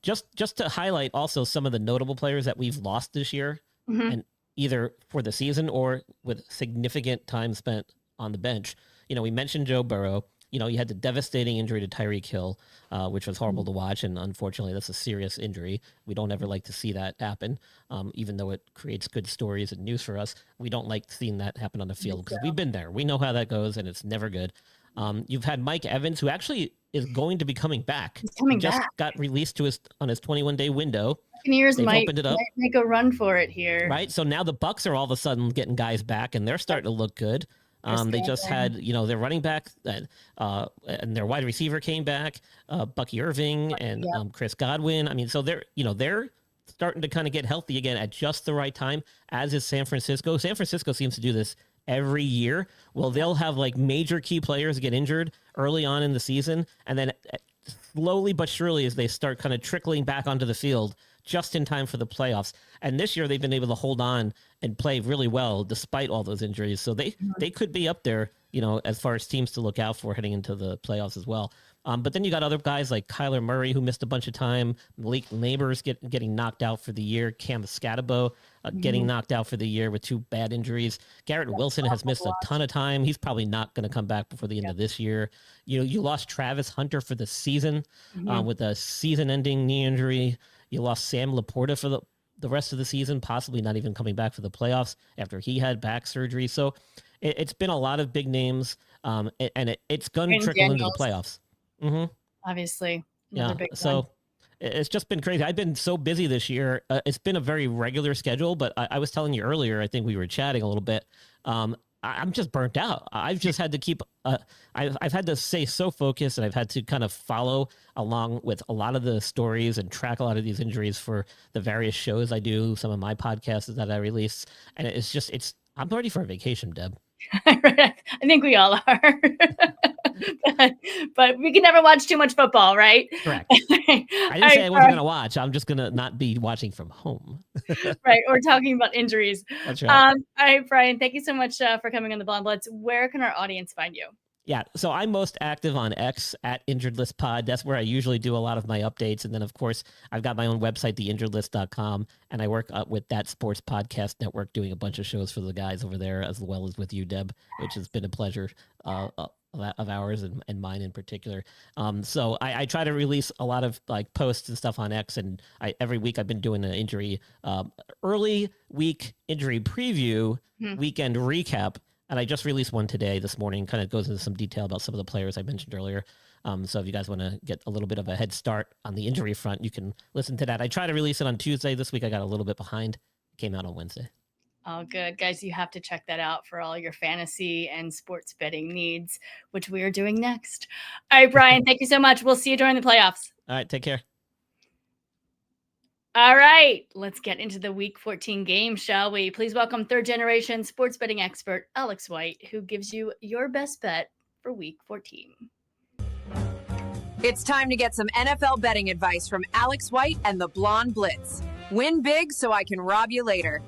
just to highlight also some of the notable players that we've lost this year, and either for the season or with significant time spent on the bench. We mentioned Joe Burrow. He had the devastating injury to Tyreek Hill, which was horrible to watch. And unfortunately, that's a serious injury. We don't ever like to see that happen, even though it creates good stories and news for us. We don't like seeing that happen on the field because we've been there. We know how that goes, and it's never good. You've had Mike Evans, who actually is going to be coming back. He just got released on his 21-day window. Buccaneers might opened it up. make a run for it here. Right? So now the Bucs are all of a sudden getting guys back, and they're starting to look good. They just had, their running back and their wide receiver came back, Bucky Irving and Chris Godwin. I mean, so they're starting to kind of get healthy again at just the right time, as is San Francisco. San Francisco seems to do this every year. Well, they'll have like major key players get injured early on in the season, and then slowly but surely as they start kind of trickling back onto the field just in time for the playoffs. And this year they've been able to hold on and play really well despite all those injuries. So they could be up there, as far as teams to look out for heading into the playoffs as well. But then you got other guys like Kyler Murray, who missed a bunch of time, Malik Neighbors getting knocked out for the year, Cam Scatabo getting knocked out for the year with 2 bad injuries. Garrett Wilson has missed a ton of time. He's probably not going to come back before the end of this year. You lost Travis Hunter for the season with a season-ending knee injury. You lost Sam Laporta for the rest of the season, possibly not even coming back for the playoffs after he had back surgery. So it's been a lot of big names, and it's going to trickle into the playoffs. Obviously. Yeah. So it's just been crazy. I've been so busy this year. It's been a very regular schedule, but I was telling you earlier, I think we were chatting a little bit. I'm just burnt out. I've just had to keep, I've had to stay so focused, and I've had to kind of follow along with a lot of the stories and track a lot of these injuries for the various shows I do, some of my podcasts that I release. And I'm ready for a vacation, Deb. I think we all are. but we can never watch too much football, right? Correct. I didn't say I wasn't going to watch. I'm just going to not be watching from home. Right. We're talking about injuries. That's right. All right, Brian, thank you so much for coming on the Blonde Blitz. Where can our audience find you? Yeah, so I'm most active on X at Injured List Pod. That's where I usually do a lot of my updates. And then, of course, I've got my own website, theinjuredlist.com, and I work with that sports podcast network doing a bunch of shows for the guys over there, as well as with you, Deb, which has been a pleasure of ours and mine in particular. So I try to release a lot of like posts and stuff on X, and every week I've been doing an injury, early week injury preview, weekend recap. And I just released one today, this morning, kind of goes into some detail about some of the players I mentioned earlier. So if you guys want to get a little bit of a head start on the injury front, you can listen to that. I try to release it on Tuesday. This week I got a little bit behind. It came out on Wednesday. Oh, good. Guys, you have to check that out for all your fantasy and sports betting needs, which we are doing next. All right, Brian, thank you so much. We'll see you during the playoffs. All right, take care. All right, let's get into the Week 14 game, shall we? Please welcome third-generation sports betting expert Alex White, who gives you your best bet for Week 14. It's time to get some NFL betting advice from Alex White and the Blonde Blitz. Win big so I can rob you later.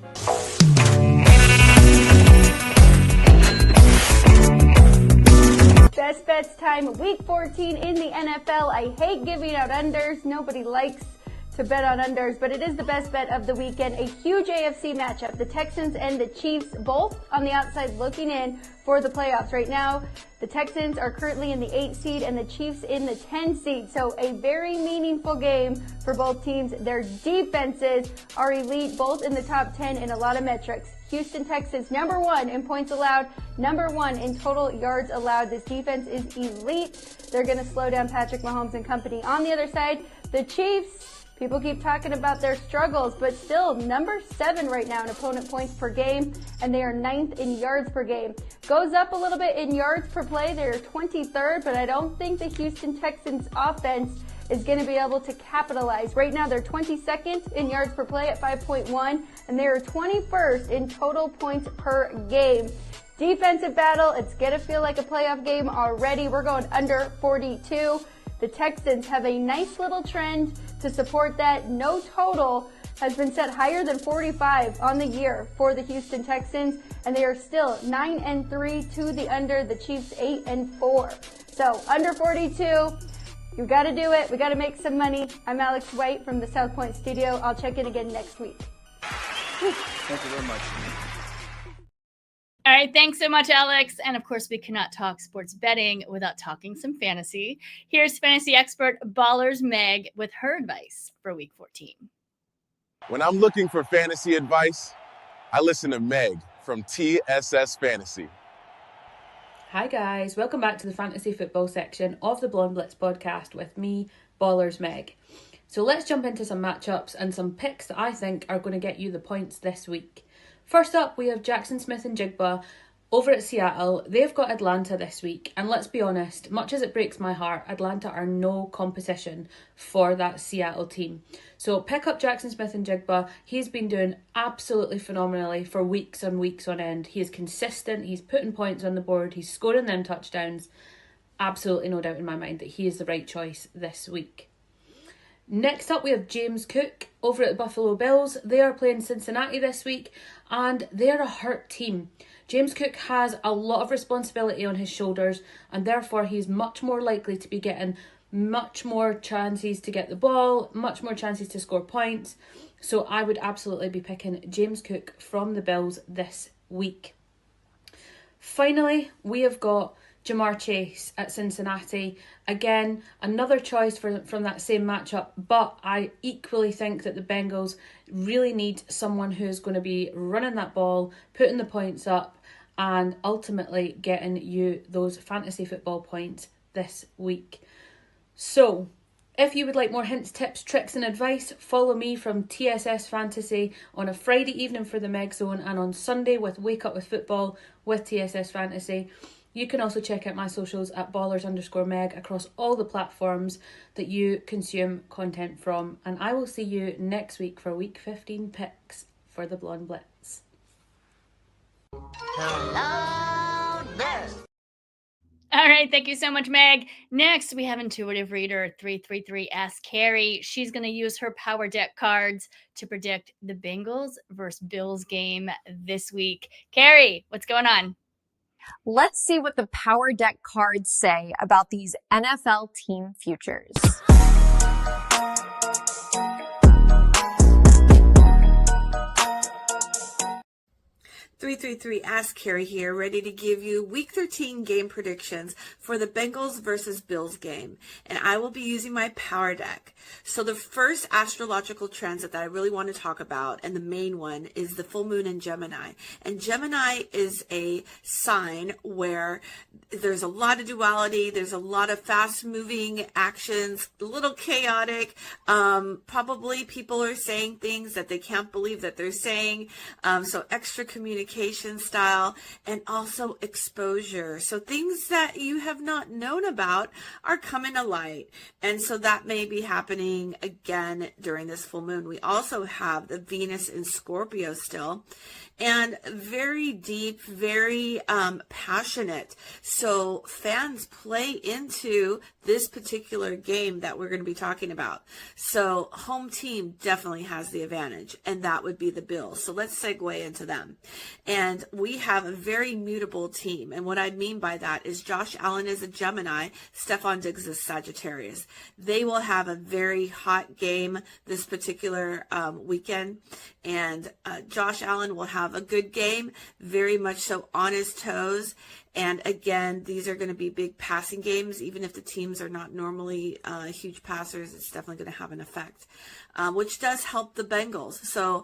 Best bets time, Week 14 in the NFL. I hate giving out unders. Nobody likes to bet on unders, but it is the best bet of the weekend. A huge AFC matchup. The Texans and the Chiefs both on the outside looking in for the playoffs. Right now, the Texans are currently in the 8 seed and the Chiefs in the 10 seed. So a very meaningful game for both teams. Their defenses are elite, both in the top 10 in a lot of metrics. Houston Texans, #1 in points allowed, #1 in total yards allowed. This defense is elite. They're going to slow down Patrick Mahomes and company. On the other side, the Chiefs, people keep talking about their struggles, but still #7 right now in opponent points per game, and they are 9th in yards per game. Goes up a little bit in yards per play. They're 23rd, but I don't think the Houston Texans offense is going to be able to capitalize. Right now, they're 22nd in yards per play at 5.1, and they are 21st in total points per game. Defensive battle, it's going to feel like a playoff game already. We're going under 42. The Texans have a nice little trend to support that. No total has been set higher than 45 on the year for the Houston Texans, and they are still 9-3 to the under. The Chiefs 8-4. So under 42, you got to do it. We got to make some money. I'm Alex White from the South Point Studio. I'll check in again next week. Thank you very much. All right, thanks so much, Alex. And of course, we cannot talk sports betting without talking some fantasy. Here's fantasy expert Ballers Meg with her advice for Week 14. When I'm looking for fantasy advice, I listen to Meg from TSS Fantasy. Hi guys, welcome back to the fantasy football section of the Blonde Blitz podcast with me, Ballers Meg. So let's jump into some matchups and some picks that I think are going to get you the points this week. First up, we have Jackson Smith and Jigba over at Seattle. They've got Atlanta this week, and let's be honest, much as it breaks my heart, Atlanta are no competition for that Seattle team. So pick up Jackson Smith and Jigba. He's been doing absolutely phenomenally for weeks and weeks on end. He is consistent, he's putting points on the board, he's scoring them touchdowns. Absolutely no doubt in my mind that he is the right choice this week. Next up, we have James Cook over at the Buffalo Bills. They are playing Cincinnati this week, and they're a hurt team. James Cook has a lot of responsibility on his shoulders, and therefore he's much more likely to be getting much more chances to get the ball, much more chances to score points. So I would absolutely be picking James Cook from the Bills this week. Finally, we have got Jamar Chase at Cincinnati. Again, another choice from that same matchup, but I equally think that the Bengals really need someone who's going to be running that ball, putting the points up, and ultimately getting you those fantasy football points this week. So, if you would like more hints, tips, tricks and advice, follow me from TSS Fantasy on a Friday evening for the Meg Zone and on Sunday with Wake Up with Football with TSS Fantasy. You can also check out my socials at ballers_meg across all the platforms that you consume content from. And I will see you next week for Week 15 picks for the Blonde Blitz. Hello there. All right, thank you so much, Meg. Next, we have Intuitive Reader 333 Ask Carrie. She's going to use her Power Deck cards to predict the Bengals versus Bills game this week. Carrie, what's going on? Let's see what the Power Deck cards say about these NFL team futures. 333 Ask Carrie here, ready to give you Week 13 game predictions for the Bengals versus Bills game. And I will be using my Power Deck. So the first astrological transit that I really want to talk about, and the main one, is the full moon in Gemini. And Gemini is a sign where there's a lot of duality, there's a lot of fast-moving actions, a little chaotic. Probably people are saying things that they can't believe that they're saying. So extra communication style, and also exposure. So things that you have not known about are coming to light. And so that may be happening again during this full moon. We also have the Venus in Scorpio still, and very deep, very passionate. So fans play into this particular game that we're going to be talking about. So home team definitely has the advantage, and that would be the Bills. So let's segue into them. And we have a very mutable team. And what I mean by that is Josh Allen is a Gemini, Stephon Diggs is Sagittarius. They will have a very hot game this particular weekend. And Josh Allen will have a good game, very much so on his toes. And again, these are going to be big passing games. Even if the teams are not normally huge passers, it's definitely going to have an effect, which does help the Bengals. So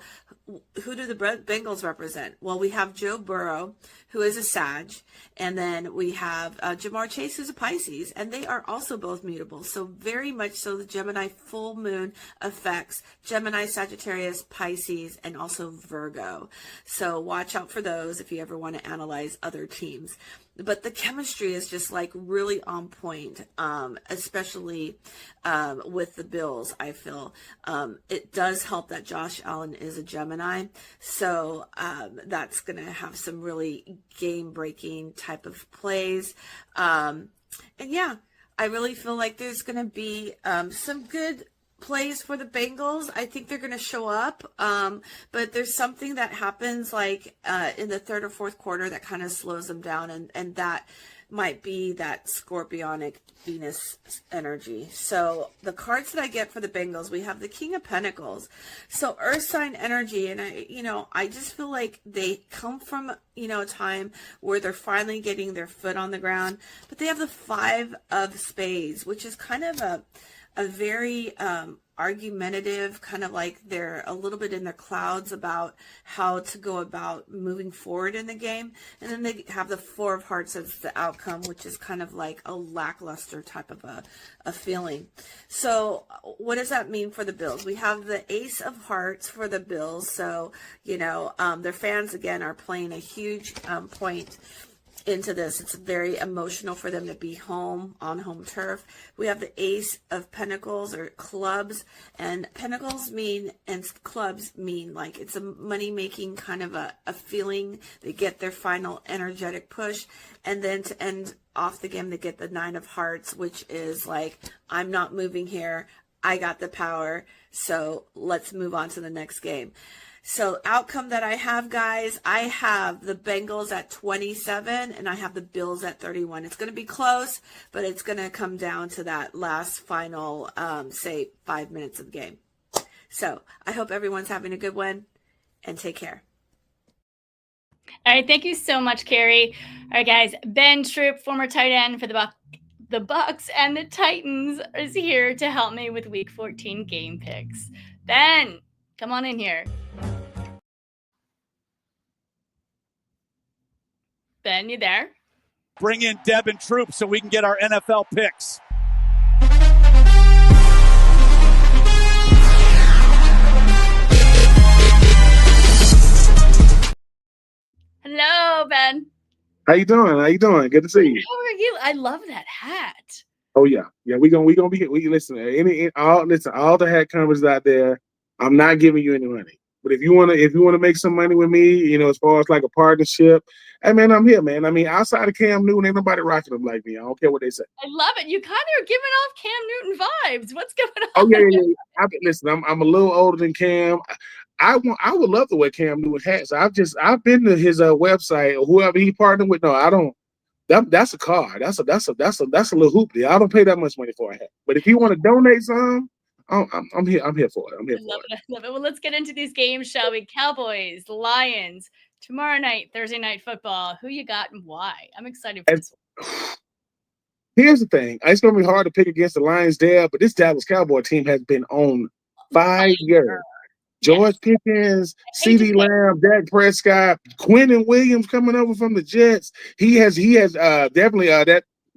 who do the Bengals represent? Well, we have Joe Burrow, who is a Sag, and then we have Jamar Chase, who's a Pisces, and they are also both mutable. So very much so the Gemini full moon affects Gemini, Sagittarius, Pisces, and also Virgo. So watch out for those if you ever want to analyze other teams. But the chemistry is just like really on point, especially with the Bills, I feel. It does help that Josh Allen is a Gemini. So that's going to have some really game-breaking type of plays. And yeah, I really feel like there's going to be some good plays for the Bengals. I think they're going to show up, but there's something that happens like in the third or fourth quarter that kind of slows them down, and that might be that Scorpionic Venus energy. So the cards that I get for the Bengals, we have the King of Pentacles. So Earth sign energy, and I just feel like they come from, a time where they're finally getting their foot on the ground. But they have the Five of Spades, which is kind of a very argumentative, kind of like they're a little bit in their clouds about how to go about moving forward in the game. And then they have the Four of Hearts as the outcome, which is kind of like a lackluster type of a feeling. So what does that mean for the Bills? We have the Ace of Hearts for the Bills. So, their fans, again, are playing a huge point into this. It's very emotional for them to be home on home turf. We have the Ace of Pentacles, or clubs, and pentacles mean and clubs mean like it's a money making kind of a feeling. They get their final energetic push, and then to end off the game they get the Nine of Hearts, which is like, I'm not moving here, I got the power, so let's move on to the next game. So outcome that I have, guys, I have the Bengals at 27 and I have the Bills at 31. It's going to be close, but it's going to come down to that last final, say, 5 minutes of the game. So I hope everyone's having a good one, and take care. All right, thank you so much, Carrie. All right, guys, Ben Troupe, former tight end for the Bucks and the Titans, is here to help me with Week 14 game picks. Ben, come on in here. Ben, you there? Bring in Deb and Troupe so we can get our NFL picks. Hello, Ben. How you doing? Good to see you. How are you? I love that hat. Oh yeah. We gonna be listen. All the hat companies out there. I'm not giving you any money. But if you wanna make some money with me, as far as like a partnership, hey man, I'm here, man. I mean, outside of Cam Newton, ain't nobody rocking them like me. I don't care what they say. I love it. You kind of are giving off Cam Newton vibes. What's going on? Oh yeah. Listen, I'm a little older than Cam. I would love to wear Cam Newton hats. I've been to his website or whoever he partnered with. No, I don't. That's a car. That's a little hoopty. I don't pay that much money for a hat. But if you want to donate some, I'm here for it. I love it. Well, let's get into these games, shall we? Cowboys, Lions, tomorrow night, Thursday night football. Who you got and why? I'm excited for this one. Here's the thing. It's going to be hard to pick against the Lions there, but this Dallas Cowboy team has been on fire. George Pickens, CeeDee Lamb, Dak Prescott, Quentin Williams coming over from the Jets. He has definitely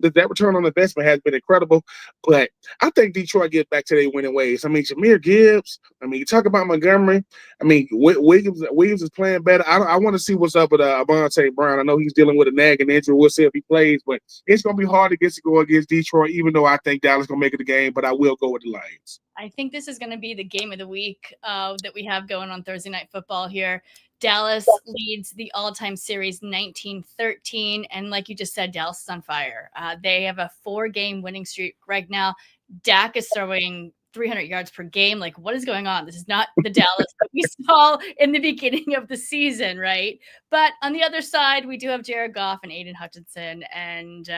that return on investment has been incredible. But I think Detroit gets back to their winning ways. I mean, Jahmyr Gibbs. I mean, you talk about Montgomery. I mean, Williams is playing better. I want to see what's up with Avonte Brown. I know he's dealing with a nagging injury. We'll see if he plays, but it's going to be hard to go against Detroit, even though I think Dallas is going to make it a game, but I will go with the Lions. I think this is going to be the game of the week that we have going on Thursday Night Football here. Dallas leads the all-time series 19-13. And like you just said, Dallas is on fire. They have a 4-game winning streak right now. Dak is throwing 300 yards per game. Like, what is going on? This is not the Dallas that we saw in the beginning of the season, right? But on the other side, we do have Jared Goff and Aiden Hutchinson. And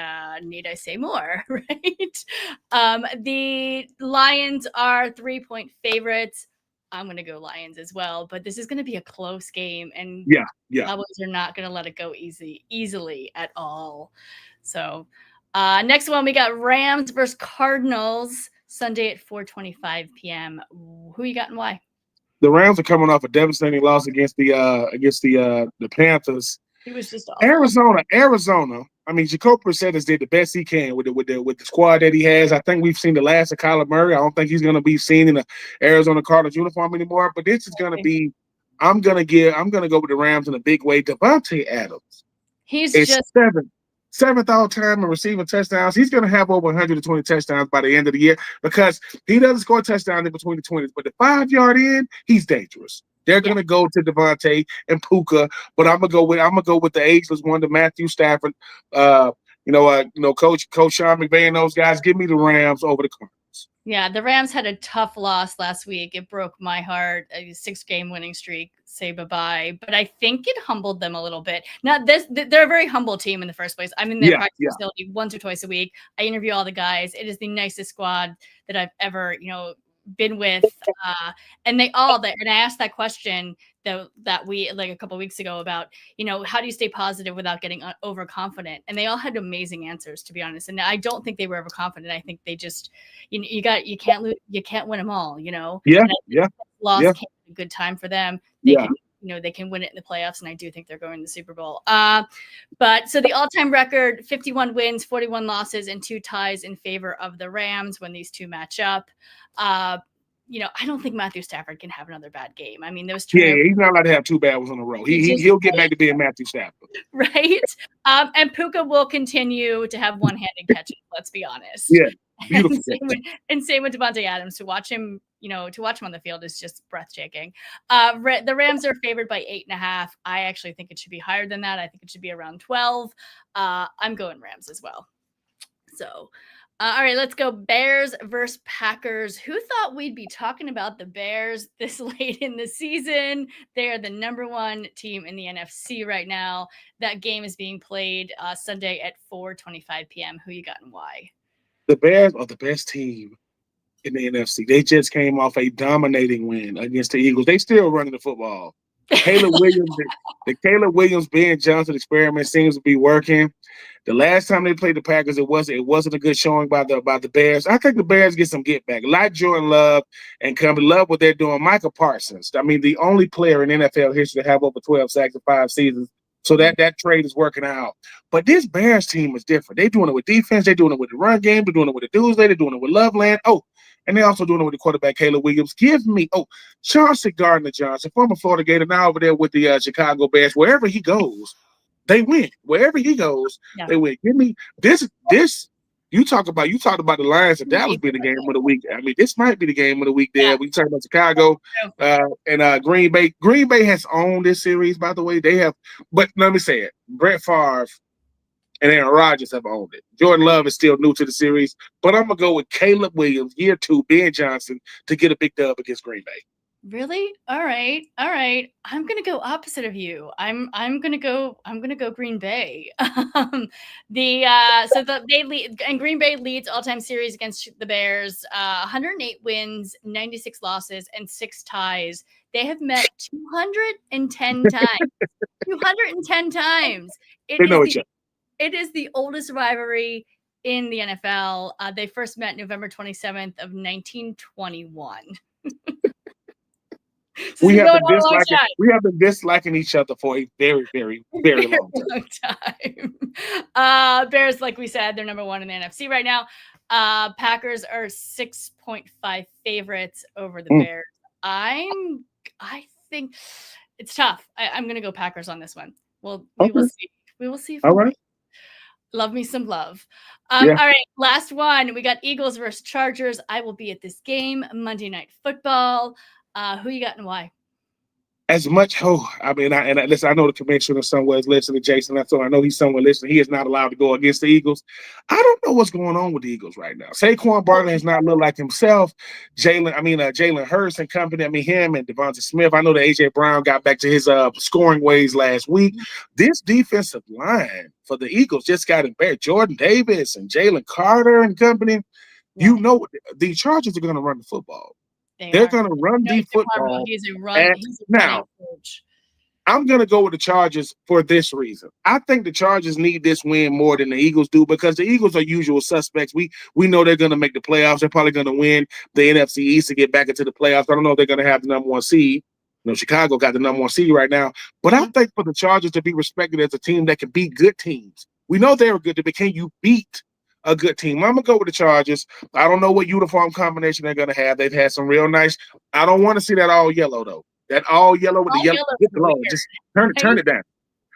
need I say more, right? The Lions are 3-point favorites. I'm going to go Lions as well, but this is going to be a close game, and Cowboys are not going to let it go easily at all. So next one, we got Rams versus Cardinals Sunday at 4:25 p.m. Who you got and why? The Rams are coming off a devastating loss against the Panthers. He was just awful. Arizona. I mean, Jacoby Brissett has did the best he can with the squad that he has. I think we've seen the last of Kyler Murray. I don't think he's going to be seen in the Arizona Cardinals uniform anymore. But this is going to be. I'm going to go with the Rams in a big way. Devontae Adams. He's just seventh all time in receiving touchdowns. He's going to have over 120 touchdowns by the end of the year because he doesn't score touchdowns in between the 20s. But the 5-yard in, he's dangerous. They're going to go to Devontae and Puka, but I'm gonna go with the ageless one, to Matthew Stafford. Coach Sean McVay and those guys. Give me the Rams over the Cardinals. Yeah, the Rams had a tough loss last week. It broke my heart. A 6-game winning streak. Say bye-bye. But I think it humbled them a little bit. Now, they're a very humble team in the first place. I'm in their practice facility once or twice a week. I interview all the guys. It is the nicest squad that I've ever, been with. And and I asked that question that we like a couple of weeks ago about, how do you stay positive without getting overconfident? And they all had amazing answers, to be honest. And I don't think they were overconfident. I think they just, you can't lose, you can't win them all, Yeah, loss came at a good time for them. They can, they can win it in the playoffs, and I do think they're going to the Super Bowl. But so the all-time record, 51 wins, 41 losses, and 2 ties in favor of the Rams when these two match up. I don't think Matthew Stafford can have another bad game. I mean, those he's not allowed to have 2 bad ones in a row. He'll get back to being Matthew Stafford. Right? And Puka will continue to have one-handed catches, let's be honest. Yeah. Beautiful. And same with Devontae Adams. To watch him on the field is just breathtaking. The Rams are favored by 8.5. I actually think it should be higher than that. I think it should be around 12. I'm going Rams as well. So, all right, let's go Bears versus Packers. Who thought we'd be talking about the Bears this late in the season? They are the number 1 team in the NFC right now. That game is being played Sunday at 4:25 p.m. Who you got and why? The Bears are the best team in the NFC. They just came off a dominating win against the Eagles. They still running the football. Caleb Williams, Ben Johnson experiment seems to be working. The last time they played the Packers, it wasn't a good showing by the Bears. I think the Bears get some get back. Like Jordan Love and company, love what they're doing. Micah Parsons, I mean, the only player in NFL history to have over 12 sacks in 5 seasons. So that trade is working out. But this Bears team is different. They're doing it with defense. They're doing it with the run game. They're doing it with the Doomsday. They're doing it with Loveland. Oh, and they're also doing it with the quarterback, Caleb Williams. Chauncey Gardner-Johnson, former Florida Gator, now over there with the Chicago Bears. Wherever he goes, they win. Wherever he goes, they win. Give me this. You talked about the Lions and Dallas being the game of the week. I mean, this might be the game of the week there. We talked about Chicago and Green Bay. Green Bay has owned this series, by the way. They have, but let me say it. Brett Favre and Aaron Rodgers have owned it. Jordan Love is still new to the series, but I'm going to go with Caleb Williams, year 2, Ben Johnson, to get a big dub against Green Bay. Really? All right. I'm gonna go opposite of you. I'm gonna go Green Bay. They lead, and Green Bay leads all-time series against the Bears. 108 wins, 96 losses, and 6 ties. They have met 210 times. 210 times. It is the oldest rivalry in the NFL. They first met November 27th of 1921. We have been disliking each other for a very, very, very long time. Bears, like we said, they're number 1 in the NFC right now. Packers are 6.5 favorites over the Bears. I think it's tough. I'm going to go Packers on this one. Well, we will see. We will see. All right. Love me some love. All right, last one. We got Eagles versus Chargers. I will be at this game, Monday Night Football. Who you got and why? Listen, I know the commissioner somewhere is listening, Jason. So I know he's somewhere listening. He is not allowed to go against the Eagles. I don't know what's going on with the Eagles right now. Saquon Barkley has not looked like himself. Jalen Hurts and company. Him and Devonta Smith. I know that A.J. Brown got back to his scoring ways last week. This defensive line for the Eagles just got embarrassed. Jordan Davis and Jalen Carter and company. Yeah. You know, the Chargers are going to run the football. They're going to run the football. He's a running coach. I'm going to go with the Chargers for this reason. I think the Chargers need this win more than the Eagles do because the Eagles are usual suspects. We know they're going to make the playoffs. They're probably going to win the NFC East to get back into the playoffs. I don't know if they're going to have the number 1 seed. Chicago got the number 1 seed right now. But I think for the Chargers to be respected as a team that can beat good teams, we know they're good, but can you beat a good team? I'm going to go with the Chargers. I don't know what uniform combination they're going to have. They've had some real nice. I don't want to see that all yellow, though. That all yellow with the yellow. Just turn it down.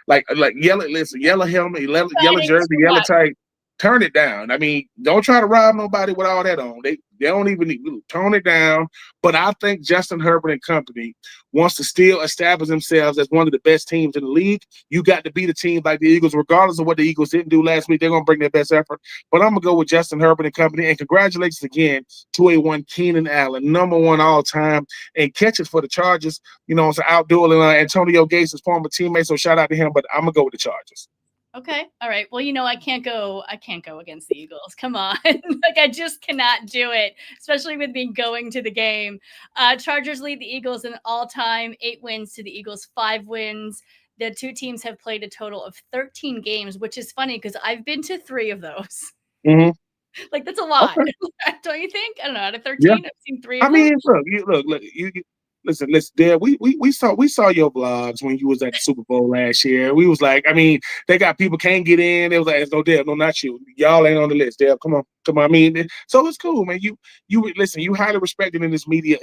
Like yellow, listen, yellow helmet, yellow jersey, yellow tight. turn it down. I mean, don't try to rob nobody with all that on. They don't even tone it down. But I think Justin Herbert and company wants to still establish themselves as one of the best teams in the league. You got to beat a team like the Eagles, regardless of what the Eagles didn't do last week. They're going to bring their best effort. But I'm going to go with Justin Herbert and company. And congratulations again to a Keenan Allen, #1 all time, and catches for the Chargers. You know, it's outdueling Antonio Gates' former teammate. So shout out to him. But I'm going to go with the Chargers. Okay. All right. Well, I can't go against the Eagles. Come on. Like, I just cannot do it, especially with me going to the game. Chargers lead the Eagles in all-time 8 wins to the Eagles 5 wins. The two teams have played a total of 13 games, which is funny because I've been to 3 of those. Mm-hmm. Like, that's a lot. Okay. Don't you think? I don't know. Out of 13, yeah. I've seen 3 of them. I mean, look, you listen, Deb, we saw your vlogs when you was at the Super Bowl last year. We was like, I mean, they got people can't get in. It was like, no, Deb, no, not you. Y'all ain't on the list, Deb. Come on. I mean, so it's cool, man. You listen. You highly respected in this media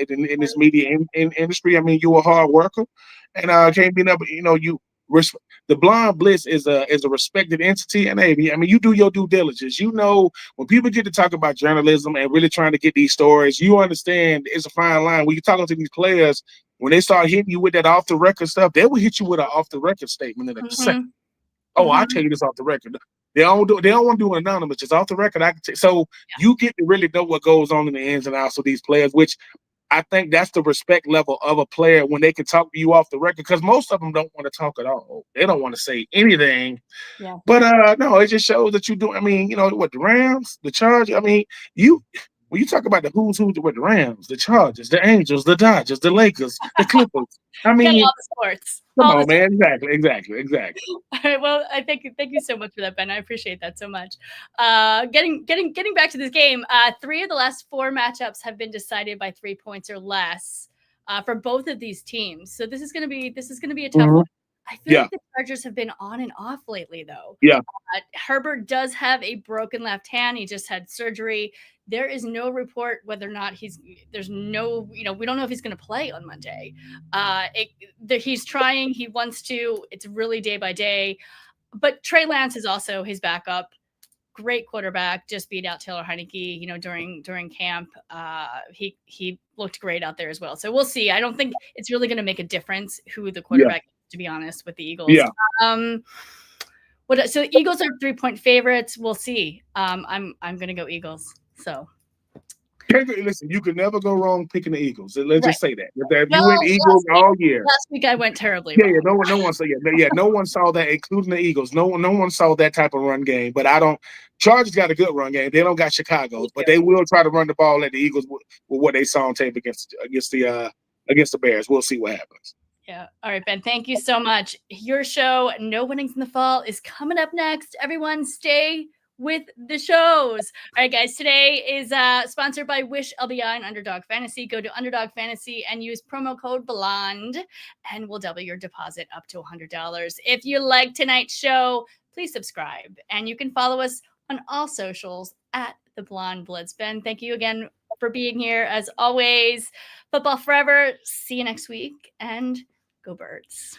industry. I mean, you a hard worker, and can't be nothing. The Blonde Blitz is a respected entity, and hey, I mean, you do your due diligence. You know, when people get to talk about journalism and really trying to get these stories, you understand it's a fine line. When you're talking to these players, when they start hitting you with that off the record stuff, they will hit you with an off the record statement in a second. Oh, I'll tell you this off the record. They don't want to do an anonymous, just off the record. You get to really know what goes on in the ins and outs of these players, which I think that's the respect level of a player when they can talk to you off the record, because most of them don't want to talk at all. They don't want to say anything. Yeah. But no, it just shows that you do. I mean, what, the Rams, the Chargers. I mean, when you talk about the who's who with the Rams, the Chargers, the Angels, the Dodgers, the Lakers, the Clippers. I mean, all the sports. Come on, man. Exactly. All right. Well, I thank you so much for that, Ben. I appreciate that so much. Getting back to this game, 3 of the last 4 matchups have been decided by 3 points or less for both of these teams. So this is going to be a tough one. I feel like the Chargers have been on and off lately, though. Yeah. Herbert does have a broken left hand. He just had surgery. There is no report whether or not we don't know if he's going to play on Monday. He's trying. He wants to. It's really day by day. But Trey Lance is also his backup. Great quarterback. Just beat out Taylor Heineke, during camp. He looked great out there as well. So we'll see. I don't think it's really going to make a difference who the quarterback is, to be honest, with the Eagles. Yeah. So the Eagles are 3-point favorites. We'll see. I'm going to go Eagles. So listen, you could never go wrong picking the Eagles. Let's just say that. If you went Eagles all year. Last week I went terribly wrong. Yeah, no one saw no one saw that, including the Eagles. No one saw that type of run game. But Chargers got a good run game. They don't got Chicago's, but they will try to run the ball at the Eagles with what they saw on tape against the Bears. We'll see what happens. Yeah. All right, Ben. Thank you so much. Your show, No Winnings in the Fall, is coming up next. Everyone, stay with the shows. All right, guys. Today is sponsored by Wish LBI and Underdog Fantasy. Go to Underdog Fantasy and use promo code BLONDE, and we'll double your deposit up to $100. If you like tonight's show, please subscribe, and you can follow us on all socials at The Blonde Blitz. Ben, thank you again for being here as always. Football forever. See you next week, and go Birds.